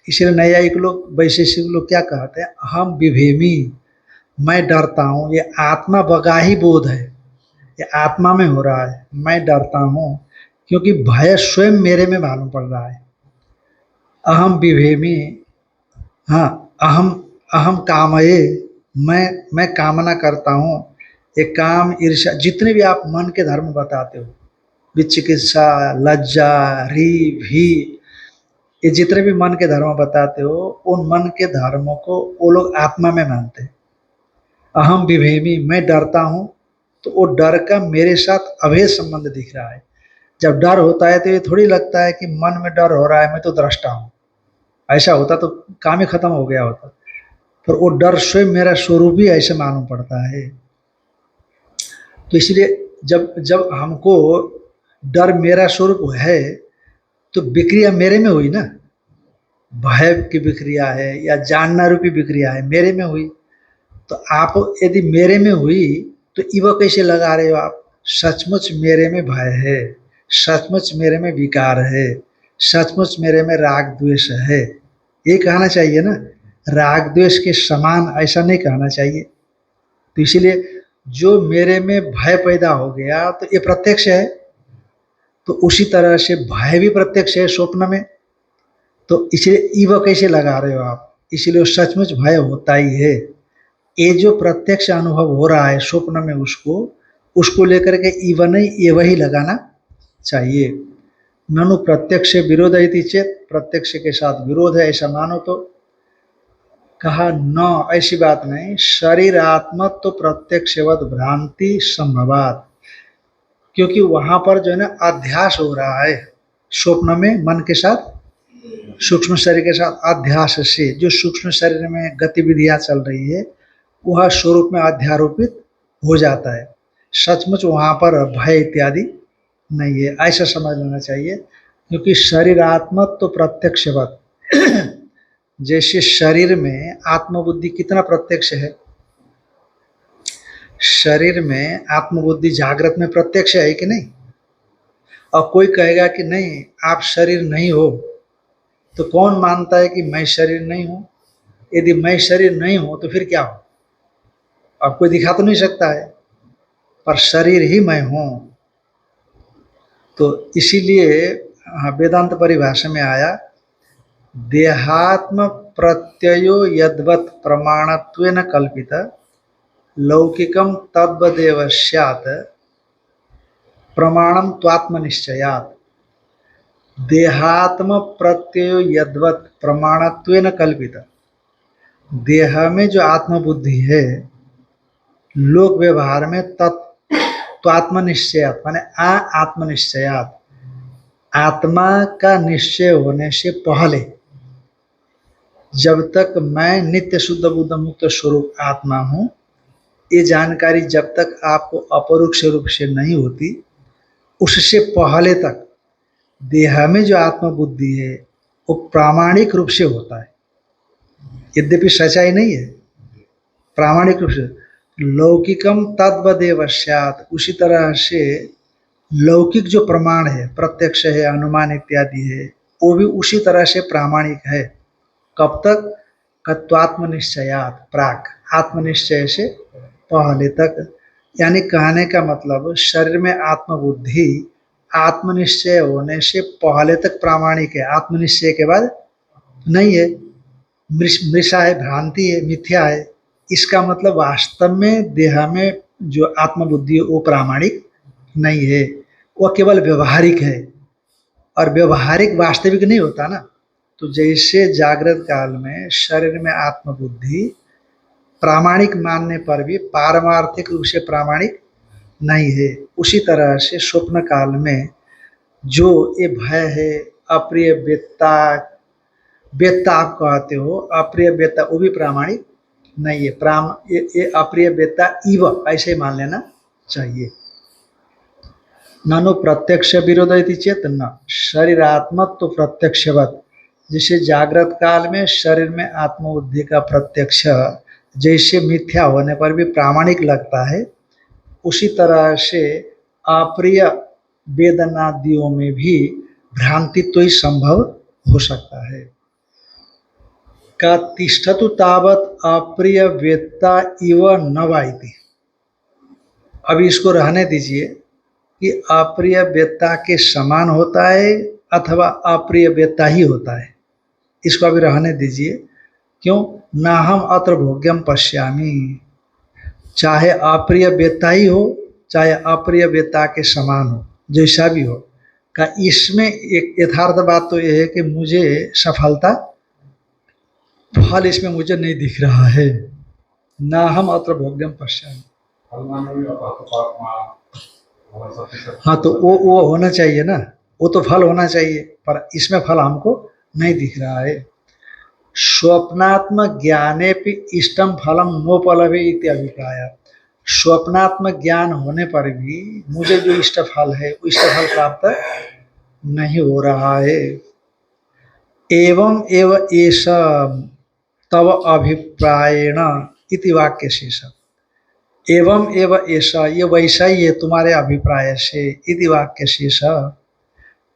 Speaker 1: इसलिए नैयायिक लोग, वैशेषिक लोग क्या कहते हैं, हम विभेमी, मैं डरता हूं, ये आत्मा बगाही बोध है, ये आत्मा में हो रहा है, मैं डरता हूं, क्योंकि भय स्वयं मेरे में मालूम पड़ रहा है। अहम विभेमी, हाँ, अहम अहम कामये, मैं कामना करता हूँ। ये काम, ईर्ष्या, जितने भी आप मन के धर्म बताते हो, विचिकित्सा, लज्जा, री भी, ये जितने भी मन के धर्म बताते हो, उन मन के धर्मों को वो लोग आत्मा में मानते हैं। अहम विभेमी, मैं डरता हूँ, तो वो डर का मेरे साथ अभेद संबंध दिख रहा है। जब डर होता है तो ये थोड़ी लगता है कि मन में डर हो रहा है, मैं तो दृष्टा हूँ, ऐसा होता तो काम ही खत्म हो गया होता। पर वो डर स्वयं मेरा स्वरूप ही ऐसे मालूम पड़ता है। तो इसलिए जब जब हमको डर मेरा स्वरूप है तो विक्रिया मेरे में हुई ना, भय की विक्रिया है या जानना रूपी विक्रिया है मेरे में हुई। तो आप यदि मेरे में हुई तो इव कैसे लगा रहे हो आप? सचमुच मेरे में भय है, सचमुच मेरे में विकार है, सचमुच मेरे में राग द्वेष है, ये कहना चाहिए ना। राग द्वेष के समान ऐसा नहीं कहना चाहिए। तो इसीलिए जो मेरे में भय पैदा हो गया तो ये प्रत्यक्ष है, तो उसी तरह से भय भी प्रत्यक्ष है स्वप्न में। तो इसलिए इव कैसे लगा रहे हो आप? इसलिए सचमुच भय होता ही है। ये जो प्रत्यक्ष अनुभव हो रहा है स्वप्न में, उसको उसको लेकर के इव नहीं एव ही लगाना चाहिए। ननु प्रत्यक्ष विरोध इति चेत, प्रत्यक्ष के साथ विरोध है ऐसा मानो तो कहा न, ऐसी बात नहीं। शरीर आत्मत्व तो प्रत्यक्षवद भ्रांति संभवात, क्योंकि वहां पर जो है ना अध्यास हो रहा है स्वप्न में, मन के साथ सूक्ष्म शरीर के साथ अध्यास से जो सूक्ष्म शरीर में गतिविधियां चल रही है वह स्वरूप में अध्यारोपित हो जाता है। सचमुच वहां पर भय इत्यादि नहीं है, ऐसा समझ लेना चाहिए। क्योंकि शरीर आत्मत्व तो प्रत्यक्षवत जैसे शरीर में आत्मबुद्धि कितना प्रत्यक्ष है, शरीर में आत्मबुद्धि जागृत में प्रत्यक्ष है कि नहीं? और कोई कहेगा कि नहीं आप शरीर नहीं हो, तो कौन मानता है कि मैं शरीर नहीं हूं? यदि मैं शरीर नहीं हूं तो फिर क्या हो? अब कोई दिखा तो नहीं सकता है, पर शरीर ही मैं हूं। तो इसीलिए वेदांत परिभाषा में आया देहात्म प्रत्ययो यद्वत् प्रमाणत्वेन कल्पित लौकिकम तद्वदेव स्यात् प्रमाणम त्वात्मनिश्चयात्। देहात्म प्रत्ययो यद्वत् प्रमाणत्वेन कल्पित, देह में जो आत्मबुद्धि है लोक व्यवहार में तत्त्वात्मनिश्चयात् माने आत्मनिश्चयात्, आत्मा का निश्चय होने से पहले, जब तक मैं नित्य शुद्ध बुद्ध मुक्त स्वरूप आत्मा हूं, ये जानकारी जब तक आपको अपरोक्ष रूप से नहीं होती, उससे पहले तक देह में जो आत्मबुद्धि है वो प्रामाणिक रूप से होता है, यद्यपि सच्चाई नहीं है, प्रामाणिक रूप से। लौकिकम तद्वदेव स्यात्, उसी तरह से लौकिक जो प्रमाण है, प्रत्यक्ष है, अनुमान इत्यादि है, वो भी उसी तरह से प्रामाणिक है। कब तक? कत्वात्मनिश्चयात् प्राक, आत्मनिश्चय से पहले तक। यानी कहने का मतलब शरीर में आत्मबुद्धि आत्मनिश्चय होने से पहले तक प्रामाणिक है, आत्मनिश्चय के बाद नहीं है, मृषा है, भ्रांति है, मिथ्या है। इसका मतलब वास्तव में देह में जो आत्मबुद्धि है वो प्रामाणिक नहीं है, वह केवल व्यवहारिक है, और व्यवहारिक वास्तविक नहीं होता ना। तो जैसे जागृत काल में शरीर में आत्मबुद्धि प्रामाणिक मानने पर भी पारमार्थिक रूप से प्रामाणिक नहीं है, उसी तरह से स्वप्न काल में जो ये भय है, अप्रिय वेत्ता, वेत्ता आप कहते हो, अप्रिय वेत्ता, वो भी प्रामाणिक नहीं है। ये अप्रिय वेत्ता इव ऐसे मान लेना चाहिए। ननु प्रत्यक्ष विरोध इति चेत न, शरीर आत्मत्व तो प्रत्यक्षवत, जैसे जागृत काल में शरीर में आत्मबुद्धि का प्रत्यक्ष जैसे मिथ्या होने पर भी प्रामाणिक लगता है, उसी तरह से अप्रिय वेदनादियों में भी भ्रांति तो ही संभव हो सकता है। का तिष्ठतु तावत अप्रिय वेत्ता इव न वाइति, अभी इसको रहने दीजिए कि अप्रिय वेत्ता के समान होता है अथवा अप्रिय वेत्ता ही होता है, इसको अभी रहने दीजिए। क्यों? ना हम अत्र भोग्यम पश्यामि, चाहे अप्रिय वेत्ता ही हो चाहे अप्रिय वेत्ता के समान हो, जैसा भी हो, का इसमें एक यथार्थ बात तो यह है कि मुझे सफलता फल इसमें मुझे नहीं दिख रहा है। ना हम अत्र भोग्यम पश्यामि, हाँ तो वो होना चाहिए ना, वो तो फल होना चाहिए, पर इसमें फल हमको नहीं दिख रहा है। स्वप्नात्म ज्ञाने भी इष्टम फलम नोपलभे इति अभिप्राय। स्वप्नात्म ज्ञान होने पर भी मुझे जो इष्ट फल है वो इष्ट फल प्राप्त नहीं हो रहा है। एवं एव एष तव अभिप्रायेण इति वाक्य शेष। एवं एव ऐसा, ये वैसा ही है तुम्हारे अभिप्राय से, इति वाक्य शेष।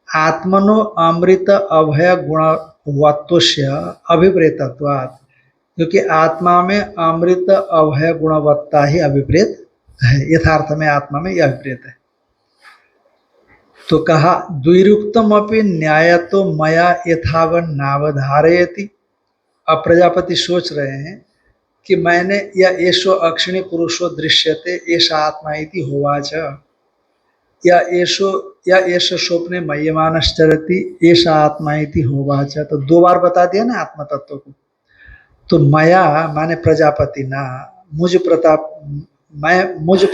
Speaker 1: आत्मनो अमृत अभय गुणवत्वस्य अभिप्रेतत्वात्, क्योंकि आत्मा में अमृत अभय गुणवत्ता ही अभिप्रेत है, यथार्थ में आत्मा में यह अभिप्रेत है। तो कहा द्विरुक्तम अपि न्याय तो मया यथावन नावधारयति। अब प्रजापति सोच रहे हैं कि मैंने या एषो अक्षिणी पुरुषो दृश्यते एषा आत्मा इति होवाच, या एषो स्वप्ने मह्यमानश्चरति एषा आत्मा इति होवाच। तो दो बार बता दिया ना आत्मा तत्व को। तो मया माने प्रजापति ना, मुझ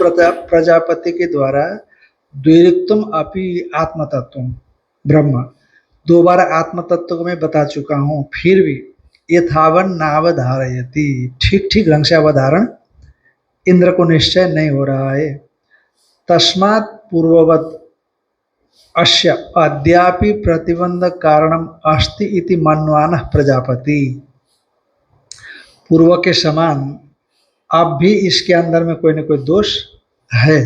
Speaker 1: प्रजापति के द्वारा द्विरुक्तम अपि आत्म तत्व ब्रह्म, दो बार आत्म तत्व को मैं बता चुका हूँ, फिर भी यथावन नावधारयति, ठीक ठीक ढंग से अवधारण इंद्र को निश्चय नहीं हो रहा है। तस्मात् पूर्ववत अस्य अद्यापि प्रतिबंध कारणम अस्ति इति मन्वानः प्रजापति। पूर्व के समान अब भी इसके अंदर में कोई न कोई दोष है।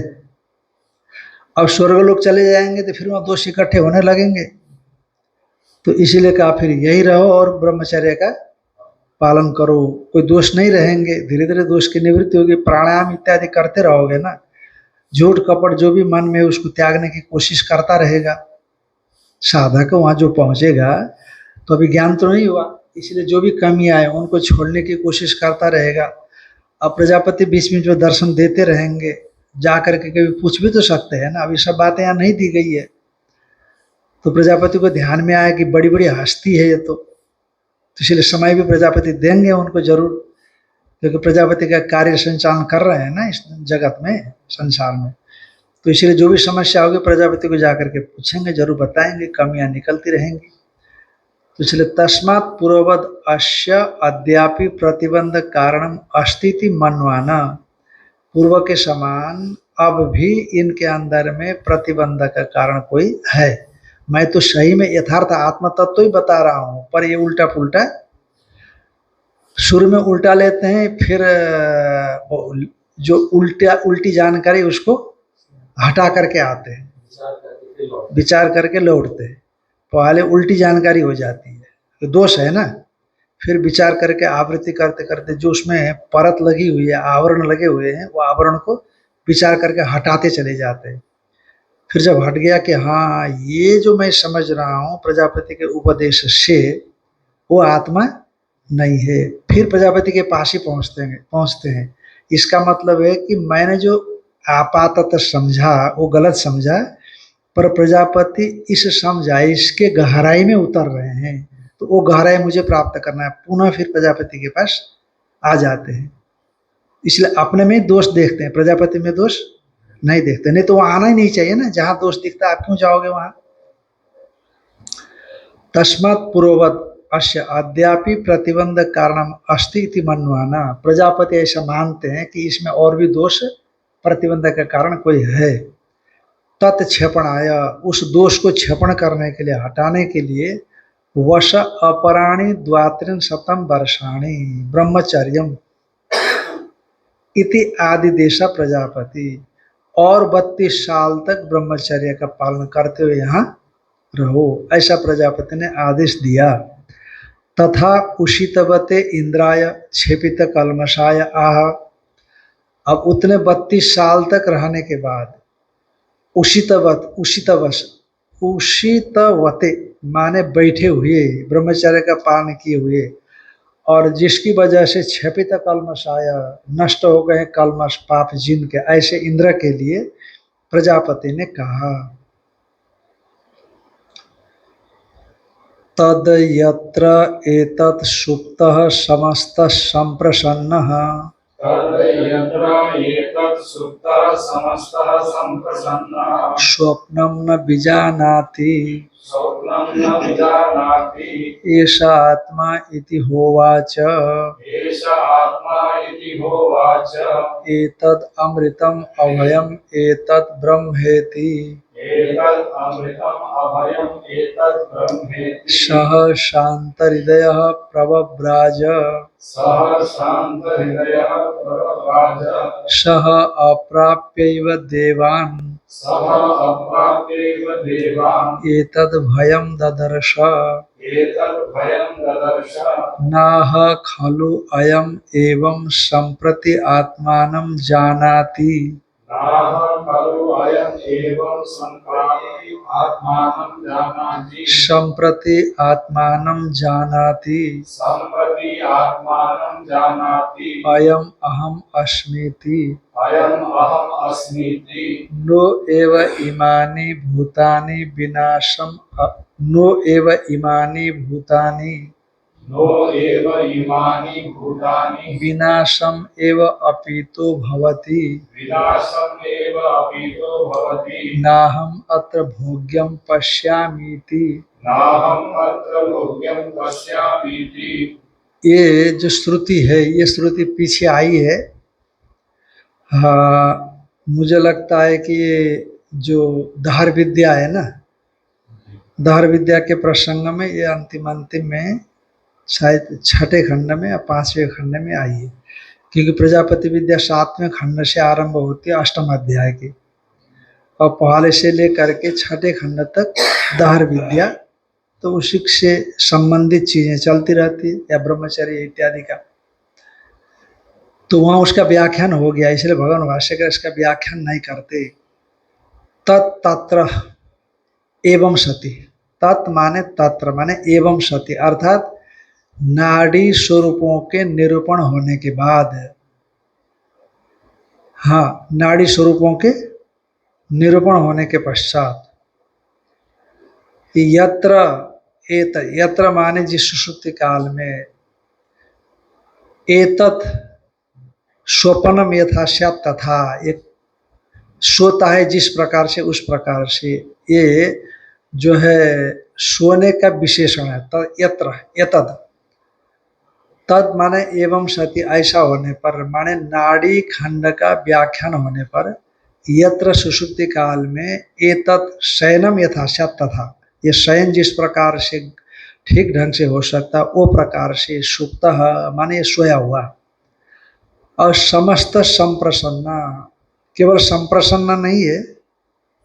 Speaker 1: अब स्वर्ग लोग चले जाएंगे तो फिर वहाँ दोष इकट्ठे होने लगेंगे, तो इसीलिए कहा फिर यही रहो और ब्रह्मचर्य का पालन करो, कोई दोष नहीं रहेंगे, धीरे धीरे दोष की निवृत्ति होगी। प्राणायाम इत्यादि करते रहोगे ना, झूठ कपट जो भी मन में उसको त्यागने की कोशिश करता रहेगा। साधक वहाँ जो पहुँचेगा तो अभी ज्ञान तो नहीं हुआ, इसलिए जो भी कमियाँ आए उनको छोड़ने की कोशिश करता रहेगा। अब प्रजापति बीच में जो दर्शन देते रहेंगे, जा करके कभी पूछ भी तो सकते हैं ना, अभी सब बातें यहाँ नहीं दी गई है। तो प्रजापति को ध्यान में आया कि बड़ी बड़ी हस्ती है ये तो इसलिए समय भी प्रजापति देंगे उनको जरूर, क्योंकि प्रजापति का कार्य संचालन कर रहे हैं ना इस जगत में, संसार में। तो इसलिए जो भी समस्या होगी प्रजापति को जाकर के पूछेंगे, जरूर बताएंगे, कमियां निकलती रहेंगी। तो इसलिए तस्मात् पूर्ववद अस्य अद्यापि प्रतिबंध कारणम अस्तिति मन्वाना, पूर्व के समान अब भी इनके अंदर में प्रतिबंध का कारण कोई है। मैं तो सही में यथार्थ आत्म तत्व तो ही बता रहा हूँ, पर ये उल्टा पुल्टा शुरू में उल्टा लेते हैं, फिर जो उल्टी जानकारी उसको हटा करके आते हैं, विचार करके लौटते हैं। पहले उल्टी जानकारी हो जाती है तो दोष है ना, फिर विचार करके आवृत्ति करते करते जो उसमें परत लगी हुई है, आवरण लगे हुए हैं, वो आवरण को विचार करके हटाते चले जाते हैं। फिर जब हट गया कि हाँ ये जो मैं समझ रहा हूँ प्रजापति के उपदेश से वो आत्मा नहीं है, फिर प्रजापति के पास ही पहुँचते हैं। इसका मतलब है कि मैंने जो आपाततः समझा वो गलत समझा, पर प्रजापति इस समझाई इसके गहराई में उतर रहे हैं, तो वो गहराई मुझे प्राप्त करना है। पुनः फिर प्रजापति के पास आ जाते हैं। इसलिए अपने में दोष देखते हैं, प्रजापति में दोष नहीं देखते, नहीं तो वहाँ आना ही नहीं चाहिए ना, जहाँ दोष दिखता है आप क्यों जाओगे वहाँ। तस्मात् पूर्ववत अस्य अद्यापि प्रतिबंध कारणम अस्ति इति मन्वाना, प्रजापति ऐसा मानते हैं कि इसमें और भी दोष प्रतिबंध का कारण कोई है। तत्क्षेपणाय, उस दोष को क्षेपण करने के लिए, हटाने के लिए, वश अपराणि द्वात्रिन शतम वर्षाणि ब्रह्मचर्यम इति आदिदेश प्रजापति, और 32 साल तक ब्रह्मचर्य का पालन करते हुए यहाँ रहो, ऐसा प्रजापति ने आदेश दिया। तथा उषितवते इंद्राय क्षेपित कलमशाय आह, अब उतने 32 साल तक रहने के बाद उषितवते माने बैठे हुए, ब्रह्मचर्य का पालन किए हुए, और जिसकी वजह से क्षपित कलमशाय, नष्ट हो गए कलमश पाप जिनके, ऐसे इंद्र के लिए प्रजापति ने कहा। तद यत्र एतत् सुप्तः समस्त संप्रसन्नः,
Speaker 2: तद्यत्र एतत् सुप्तः समस्तः सम्प्रसन्नः
Speaker 1: स्वप्नं न विजानाति
Speaker 2: स्वप्नं न विजानाति
Speaker 1: एष आत्मा इति होवाच
Speaker 2: एष आत्मा इति होवाच
Speaker 1: एतद् अमृतम् अभयम् एतद् ब्रह्मेति
Speaker 2: एतत् अमृतम् अभयम् एतत् ब्रह्मेति
Speaker 1: सः शान्तहृदयः प्रव्राज
Speaker 2: सः शान्तहृदयः प्रव्राज
Speaker 1: सः अप्राप्यैव देवान्
Speaker 2: सः अप्राप्यैव देवान्
Speaker 1: एतद् भयं ददर्श
Speaker 2: एतत् भयं ददर्श
Speaker 1: नाह खलु अयम् एवं सम्प्रति आत्मानं जानाति
Speaker 2: नाह खलु अयम् एवं सम्प्रति आत्मानं जानाति
Speaker 1: सम्प्रति आत्मानं जानाति
Speaker 2: सम्प्रति आत्मानं जानाति
Speaker 1: अयम् अहम् अस्मीति
Speaker 2: अयम् अहम् अस्मीति
Speaker 1: नो एव इमानि भूतानि विनाशम् नो एव इमानि भूतानि
Speaker 2: नो एव इमानि भूतानि
Speaker 1: विनाशम् एव अपितो भवति
Speaker 2: विनाशम् एव अपितो भवति
Speaker 1: नाहम् अत्र भोग्यं पश्यामीति।
Speaker 2: नाहम् अत्र भोग्यं पश्यामीति।
Speaker 1: ये जो श्रुति है ये श्रुति पीछे आई है। हाँ, मुझे लगता है कि ये जो दहर विद्या है ना, दहर विद्या के प्रसंग में ये अंतिम में शायद छठे खंड में या पांचवें खंड में आई है, क्योंकि प्रजापति विद्या 7वें खंड से आरंभ होती है 8वां अध्याय की, और पहले से लेकर के छठे खंड तक दहर विद्या, तो उसी से संबंधित चीजें चलती रहती है, या ब्रह्मचर्य इत्यादि का। तो वहां उसका व्याख्यान हो गया, इसलिए भगवान भाष्यकर इसका व्याख्यान नहीं करते। तत्र एवं सति, तत् माने तत्र माने एवं सति, अर्थात नाड़ी स्वरूपों के निरूपण होने के बाद, हाँ, नाड़ी स्वरूपों के निरूपण होने के पश्चात, यत्र माने जिस सुषुप्ति काल में, एतत् स्वप्नम यथा स्यात् तथा, एक सोता है जिस प्रकार से उस प्रकार से, ये जो है सोने का विशेषण है। यत्र एतद, तद माने एवं सति, ऐसा होने पर माने नाड़ी खंड का व्याख्यान होने पर, यत्र सुषुप्ति काल में एतत् शयनम यथा स्यात् तथा, ये शयन जिस प्रकार से ठीक ढंग से हो सकता वो प्रकार से सुप्त माने सोया हुआ। और समस्त संप्रसन्न, केवल संप्रसन्न नहीं है,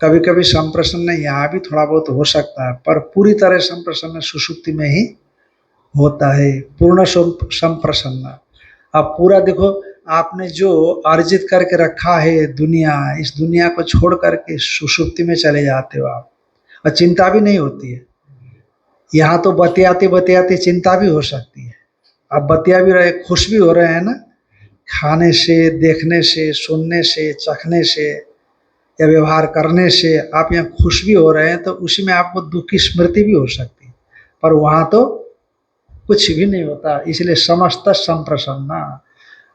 Speaker 1: कभी कभी संप्रसन्न यहाँ भी थोड़ा बहुत हो सकता है, पर पूरी तरह संप्रसन्न सुषुप्ति में ही होता है, पूर्ण संप्रसन्न। अब पूरा देखो, आपने जो अर्जित करके रखा है दुनिया, इस दुनिया को छोड़ करके सुषुप्ति में चले जाते हो आप, और चिंता भी नहीं होती है। यहाँ तो बतियाते बतियाते चिंता भी हो सकती है, अब बतिया भी रहे, खुश भी हो रहे हैं ना, खाने से, देखने से, सुनने से, चखने से या व्यवहार करने से आप यहाँ खुश भी हो रहे हैं, तो उसी में आपको दुख की स्मृति भी हो सकती है, पर वहाँ तो कुछ भी नहीं होता। इसलिए समस्त संप्रसन्न,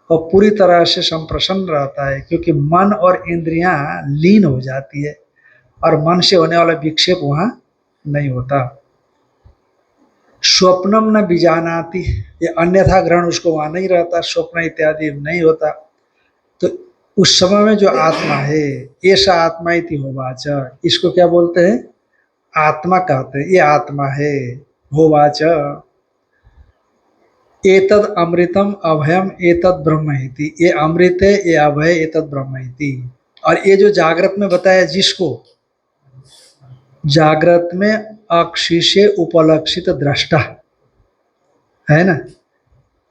Speaker 1: और पूरी तरह से संप्रसन्न रहता है, क्योंकि मन और इंद्रियां लीन हो जाती है, और मन से होने वाला विक्षेप वहाँ नहीं होता। स्वप्नम न बीजानाति, ये अन्यथा ग्रहण उसको वहाँ नहीं रहता, स्वप्न इत्यादि नहीं होता। तो उस समय में जो आत्मा है, ऐसा आत्मा इति होवाच, इसको क्या बोलते हैं? आत्मा कहते हैं, ये आत्मा है। होवाच एतद अमृतम अभयम एतद ब्रह्म इति, ये अमृत है, ये अभय, एतद ब्रह्म इति। और ये जो जागृत में बताया, जिसको जागृत में अक्षी से उपलक्षित दृष्टा है ना,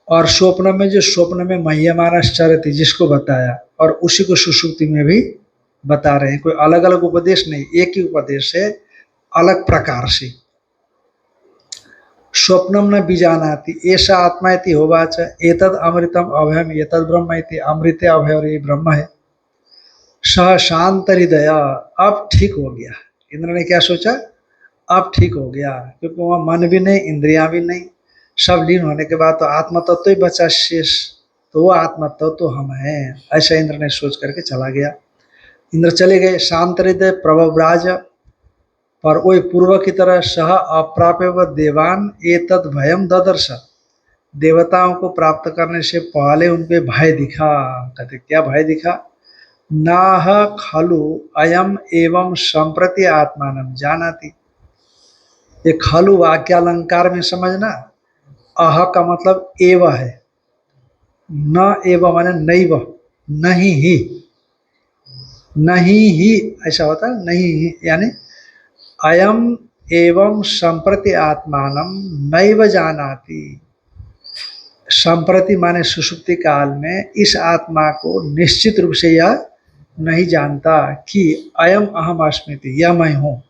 Speaker 1: और स्वप्न में जो स्वप्न में मह्यमानश्चरति जिसको बताया, और उसी को सुषुप्ति में भी बता रहे हैं। कोई अलग अलग उपदेश नहीं, एक ही उपदेश है, अलग प्रकार से। स्वप्नम न बीजानाति ऐसा आत्मा इति होवाच एतद अमृतम अभयम एतद ब्रह्म इति, अमृत अभय और ये ब्रह्म है। सह शांत हृदय, अब ठीक हो गया। इंद्र ने क्या सोचा? अब ठीक हो गया, क्योंकि वहाँ मन भी नहीं, इंद्रियां भी नहीं, सब लीन होने के बाद तो आत्मा तत्व ही बचा शेष। तो वो आत्मा तो हम हैं, ऐसा इंद्र ने सोच करके चला गया। इंद्र चले गए। शांत हृदय प्रभव्राज, पर वही पूर्व की तरह सह अप्राप्य व देवान एतद भयम ददर्श, देवताओं को प्राप्त करने से पहले उनपे भय दिखा। कहते क्या भय दिखा? नाह खलु अयम एवं संप्रति आत्मानं जानाति। ये खलु वाक्यालंकार में समझना, अह का मतलब एव है, न एव माने नैव, नहीं ही, नहीं ही ऐसा होता है, नहीं ही यानी अयम एवं संप्रति आत्मानं नैव जानाति। संप्रति माने सुषुप्ति काल में इस आत्मा को निश्चित रूप से यह नहीं जानता कि अयम अहम अस्मिति, यह मैं हूँ,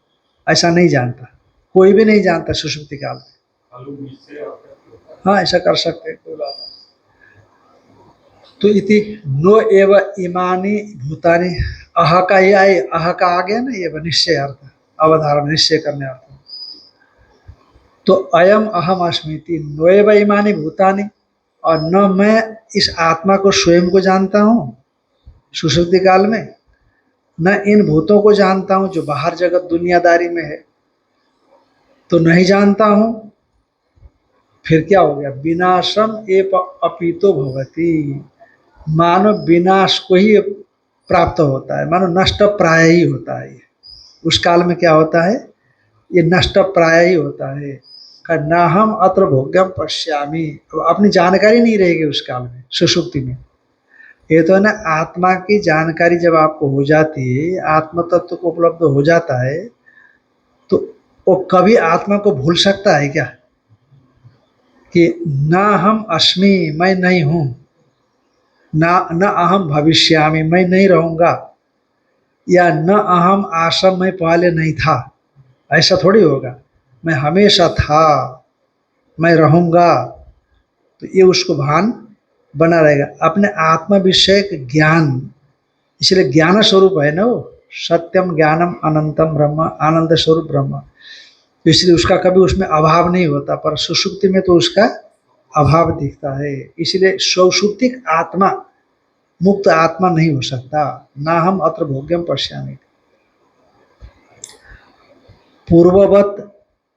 Speaker 1: ऐसा नहीं जानता, कोई भी नहीं जानता सुषुप्ति काल में। हाँ ऐसा कर सकते हैं, कोई बात नहीं। तो इति नो एव इमानी भूतानि, अह का ही आए, अह का आ गया ना, ये निश्चय अर्थ, अवधारण निश्चय करने अर्थ। तो अयम अहम अस्मिति नो एव इमानी भूतानि, और न मैं इस आत्मा को स्वयं को जानता हूँ सुषुप्ति काल में, न इन भूतों को जानता हूँ जो बाहर जगत दुनियादारी में है, तो नहीं जानता हूँ। फिर क्या हो गया? विनाशम एप अपीतो भवति, मानो विनाश को ही प्राप्त होता है, मानो नष्ट प्राय ही होता है। उस काल में क्या होता है? ये नष्ट प्राय ही होता है। ना हम अत्र भोग्यम पश्यामि, अपनी जानकारी नहीं रहेगी उस काल में, सुषुप्ति में। ये तो है ना, आत्मा की जानकारी जब आपको हो जाती है, आत्म तत्व को उपलब्ध हो जाता है, तो वो कभी आत्मा को भूल सकता है क्या? कि ना हम अस्मि, मैं नहीं हूँ, ना न अहम भविष्यामि, मैं नहीं रहूँगा, या न अहम आसम, मैं पहले नहीं था, ऐसा थोड़ी होगा। मैं हमेशा था, मैं रहूँगा। तो ये उसको भान बना रहेगा, अपने आत्म विषयक ज्ञान, इसलिए ज्ञान स्वरूप है ना वो, सत्यम ज्ञानम अनंतम ब्रह्म, आनंद स्वरूप ब्रह्म, तो इसलिए उसका कभी उसमें अभाव नहीं होता। पर सुषुप्ति में तो उसका अभाव दिखता है, इसलिए सुषुप्तिक आत्मा मुक्त आत्मा नहीं हो सकता। ना हम अत्र भोग्यम पश्यामि, पूर्ववत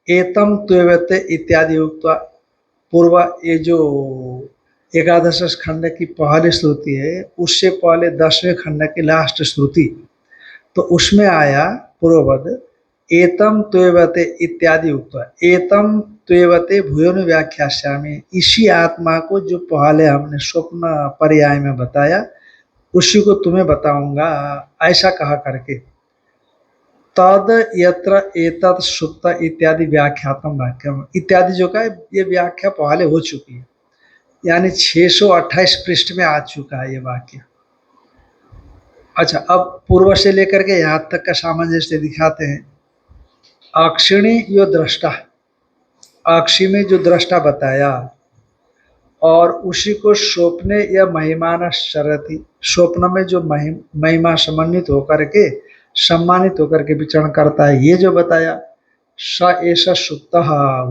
Speaker 1: एतम त्वेवते इत्यादि उक्त्वा, पूर्व ये जो एकादश खंड की पहली श्रुति है, उससे पहले 10वें खंड की लास्ट श्रुति, तो उसमें आया पूर्ववद एतम त्वेवते इत्यादि उक्त्वा, एतम त्वेवते भूयोन व्याख्यास्यामि, इसी आत्मा को जो पहले हमने स्वप्न पर्याय में बताया उसी को तुम्हें बताऊंगा, ऐसा कहा करके। तद यत्र एतत् सुप्त इत्यादि व्याख्यात्म वाक्यम, इत्यादि जो का ये व्याख्या पहले हो चुकी है, यानी 628 पृष्ठ में आ चुका है ये वाक्य। अच्छा, अब पूर्व से लेकर के यहाँ तक का सामंजस्य दिखाते हैं। अक्षिणी यो दृष्टा, अक्षी में जो दृष्टा बताया, और उसी को स्वप्ने या महिमान शरति, स्वप्न में जो महिमा समन्वित होकर के, सम्मानित होकर के विचरण करता है, ये जो बताया, स ऐसा सुप्त,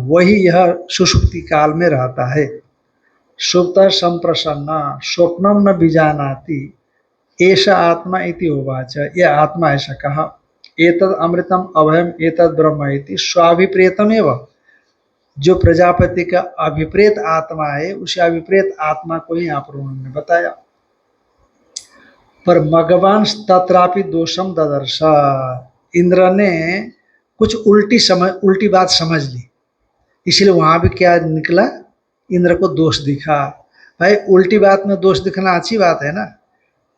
Speaker 1: वही यह सुषुप्ति काल में रहता है। सुप्त संप्रसन्न स्वप्नम न बीजानाति, ऐसा आत्मा इति उवाच, यह आत्मा ऐसा कहा। एतद अमृतम अभयम एतद ब्रह्म इति स्वाभिप्रेतम एवं, जो प्रजापति का अभिप्रेत आत्मा है, उस अभिप्रेत आत्मा को ही यहाँ पर उन्होंने बताया। पर भगवान तत्रापि दोषम ददर्श, इंद्र ने कुछ उल्टी बात समझ ली, इसलिए वहां भी क्या निकला? इंद्र को दोष दिखा। भाई उल्टी बात में दोष दिखना अच्छी बात है ना,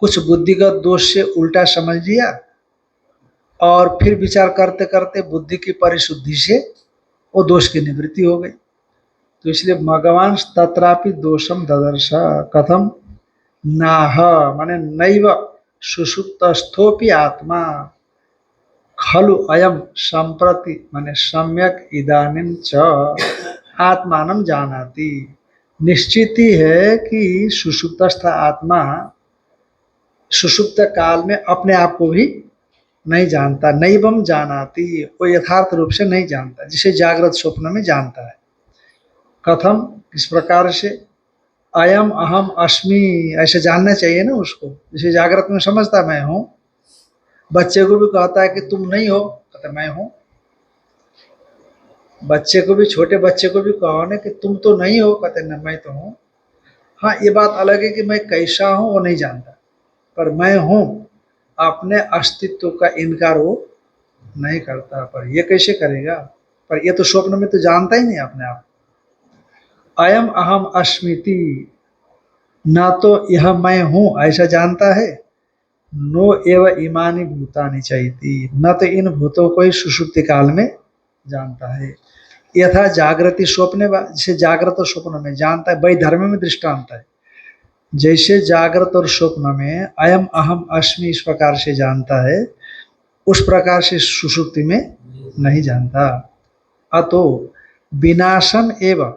Speaker 1: कुछ बुद्धिगत दोष से उल्टा समझ लिया, और फिर विचार करते करते बुद्धि की परिशुद्धि से वो दोष की निवृत्ति हो गई। तो इसलिए भगवान तत्रापि दोषम ददर्श, कथम? नाह माने नैव सुषुप्तस्थोपि आत्मा, खलु अयम संप्रति माने सम्यक इदानीं च आत्मानं जानाति, निश्चित ही है कि सुषुप्तस्थ आत्मा सुषुप्त काल में अपने आप को भी नहीं जानता, नैवम जानाति, वो यथार्थ रूप से नहीं जानता, जिसे जागृत स्वप्न में जानता है। कथम, किस प्रकार से? अयम अहम अस्मि ऐसे जानना चाहिए ना उसको। जैसे जागृत में समझता मैं हूँ, बच्चे को भी कहता है कि तुम नहीं हो, कहता मैं हूँ। बच्चे को भी, छोटे बच्चे को भी कहो ना कि तुम तो नहीं हो, कहते ना मैं तो हूँ। हाँ, ये बात अलग है कि मैं कैसा हूँ वो नहीं जानता, पर मैं हूँ, अपने अस्तित्व का इनकार वो नहीं करता। पर ये कैसे करेगा? पर ये तो स्वप्न में तो जानता ही नहीं अपने आप। अयम अहम अस्मिति, ना तो यह मैं हूँ ऐसा जानता है, नो एव इमानी भूतानि चैती, न तो इन भूतों को ही सुषुप्ति काल में जानता है। यथा जागृति स्वप्न, जैसे जागृत और स्वप्न में जानता है, वही धर्म में दृष्टांत है। जैसे जागृत और स्वप्न में अयम अहम अस्मि इस प्रकार से जानता है, उस प्रकार से सुषुप्ति में नहीं जानता। अतो विनाशम एवं,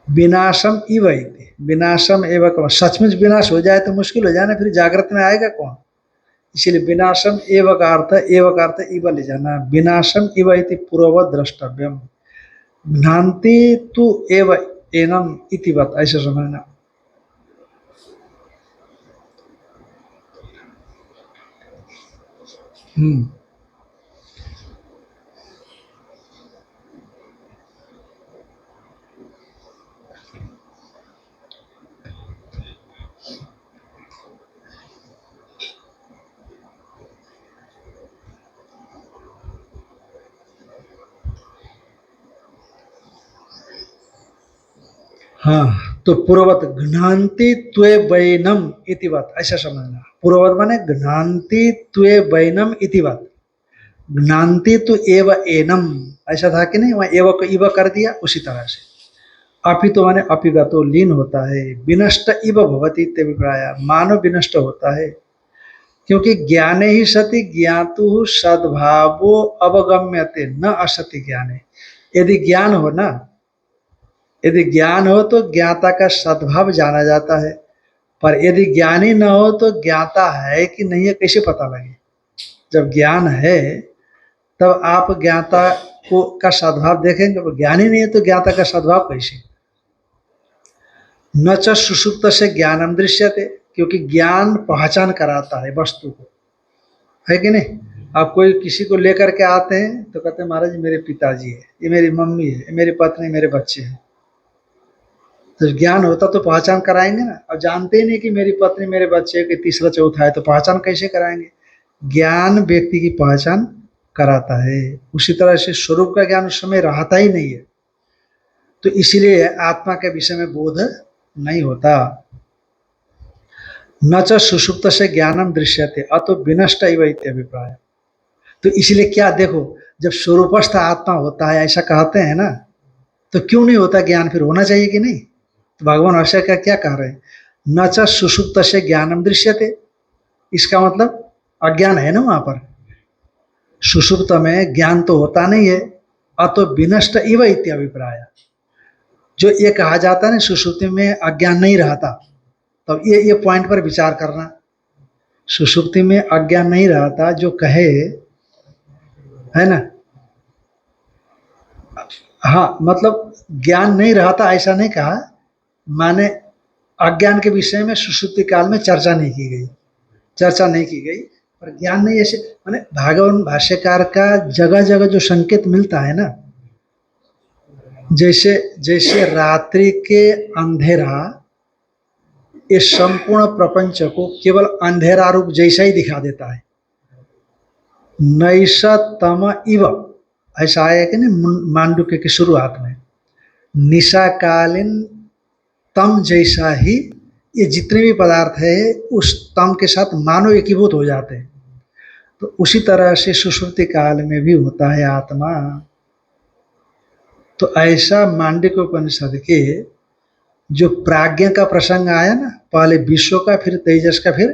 Speaker 1: विनाशम इव इति, विनाशम एवं, सचमुच विनाश हो जाए तो मुश्किल हो जाए ना, फिर जागृत में आएगा कौन? इसीलिए विनाशम एव का अर्थ, एव का अर्थ इव ले जाना। विनाशम इव इति पूर्ववत द्रष्टव्यम, ज्ञान्ति तु एव एनम इतिवत, ऐसे समझना। हम्म। हाँ, तो पूर्ववत घ्नान्ति त्वे वैनम इतिवत, ऐसा समझना। पूर्ववत माने घ्नान्ति त्वे वैनम इतिवत, ज्ञान्ति तो एव एनम, ऐसा था कि नहीं, वहां एव को इव कर दिया, उसी तरह से। अपि तो माने अपिगतो लीन होता है, विनष्ट इव भवति इत्यभिप्राय, मानव विनष्ट होता है। क्योंकि ज्ञाने ही सति ज्ञातु सद्भावो अवगम्यते न असति ज्ञाने। यदि ज्ञान हो ना, यदि ज्ञान हो तो ज्ञाता का सद्भाव जाना जाता है, पर यदि ज्ञान ही न हो तो ज्ञाता है कि नहीं है कैसे पता लगे? जब ज्ञान है तब आप ज्ञाता को का सद्भाव देखेंगे, वो ज्ञान ही नहीं है तो ज्ञाता का सद्भाव कैसे? न च सुषुप्त से ज्ञानम दृश्यते, क्योंकि ज्ञान पहचान कराता है वस्तु को, है कि नहीं? आप कोई किसी को लेकर के आते हैं तो कहते हैं महाराज मेरे पिताजी है, ये मेरी मम्मी है, ये मेरी पत्नी, मेरे बच्चे हैं। तो ज्ञान होता तो पहचान कराएंगे ना। अब जानते ही नहीं कि मेरी पत्नी मेरे बच्चे के तीसरा चौथा है, तो पहचान कैसे कराएंगे? ज्ञान व्यक्ति की पहचान कराता है। उसी तरह से स्वरूप का ज्ञान उस समय रहता ही नहीं है, तो इसीलिए आत्मा के विषय में बोध नहीं होता। न च सुषुप्त से ज्ञानम दृश्यते अतो विनष्ट इव इत्यभिप्राय। तो इसलिए क्या देखो, जब स्वरूपस्थ आत्मा होता है ऐसा कहते हैं ना, तो क्यों नहीं होता ज्ञान? फिर होना चाहिए कि नहीं? तो भगवान अवश्य का क्या कह रहे हैं? न च सुषुप्त से ज्ञानम दृश्यते, इसका मतलब अज्ञान है ना वहां पर। सुषुप्त में ज्ञान तो होता नहीं है, अतो विनष्ट इव इत्यभिप्राय। जो ये कहा जाता है ना सुषुप्ति में अज्ञान नहीं रहता, तब ये पॉइंट पर विचार करना। सुषुप्ति में अज्ञान नहीं रहता जो कहे, है ना? हाँ, मतलब ज्ञान नहीं रहता ऐसा नहीं कहा, माने अज्ञान के विषय में सुषुप्ति काल में चर्चा नहीं की गई, चर्चा नहीं की गई। पर ज्ञान नहीं ऐसे, माने भागवत भाष्यकार का जगह जगह जो संकेत मिलता है ना, जैसे जैसे रात्रि के अंधेरा इस संपूर्ण प्रपंच को केवल अंधेरा रूप जैसा ही दिखा देता है, नैषा तम इव, ऐसा आया कि नहीं मांडुक्य की शुरुआत में, निशाकालीन तम जैसा ही ये जितने भी पदार्थ है उस तम के साथ मानव एकीभूत हो जाते हैं। तो उसी तरह से सुषुप्ति काल में भी होता है आत्मा। तो ऐसा मांडुक्य उपनिषद के जो प्राज्ञ का प्रसंग आया ना, पहले विश्व का, फिर तेजस का, फिर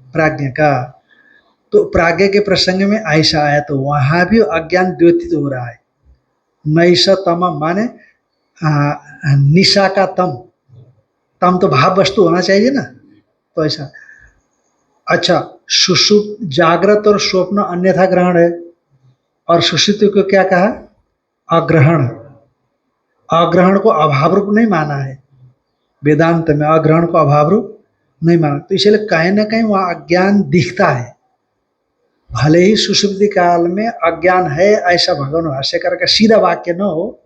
Speaker 1: प्राज्ञ का, तो प्राज्ञ के प्रसंग में ऐसा आया, तो वहां भी अज्ञान द्योतित हो रहा है। नैषा तम माने निशा का तम, तम तो भाव वस्तु होना चाहिए ना, तो ऐसा। अच्छा, सुषुप्त, जागृत और स्वप्न अन्यथा ग्रहण है, और सुषुप्ति को क्या कहा? अग्रहण। अग्रहण को अभाव रूप नहीं माना है, वेदांत में अग्रहण को अभाव रूप नहीं माना। तो इसलिए कहीं ना कहीं वहाँ अज्ञान दिखता है, भले ही सुषुप्ति काल में अज्ञान है ऐसा भगवान भाष्यकार का सीधा वाक्य न हो,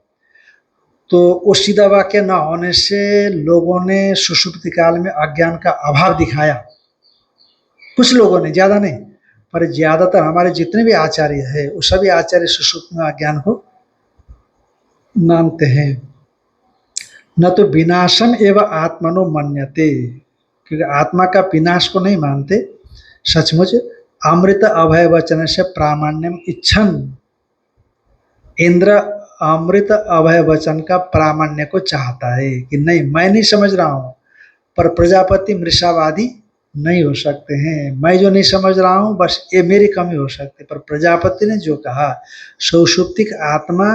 Speaker 1: तो वो सीधा वाक्य न होने से लोगों ने सुषुप्ति काल में अज्ञान का अभाव दिखाया, कुछ लोगों ने, ज्यादा नहीं, पर ज्यादातर हमारे जितने भी आचार्य है वो सभी आचार्य सुषुप्ति में अज्ञान को मानते हैं। न तो विनाशम एवं आत्मनो मन्यते, क्योंकि आत्मा का विनाश को नहीं मानते। सचमुच अमृत अभय वचन से प्रामाण्यम इच्छन, इंद्र अमृत अभय वचन का प्रामाण्य को चाहता है कि नहीं मैं नहीं समझ रहा हूं, पर प्रजापति मृषावादी नहीं हो सकते हैं। मैं जो नहीं समझ रहा हूं बस ये मेरी कमी हो सकती है, पर प्रजापति ने जो कहा सुषुप्तिक आत्मा,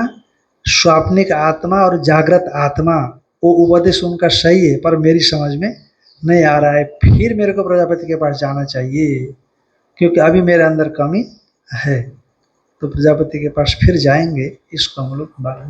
Speaker 1: स्वाप्निक आत्मा और जागृत आत्मा, वो उपदेश उनका सही है पर मेरी समझ में नहीं आ रहा है। फिर मेरे को प्रजापति के पास जाना चाहिए क्योंकि अभी मेरे अंदर कमी है। तो प्रजापति के पास फिर जाएंगे, इसको हम लोग बाद में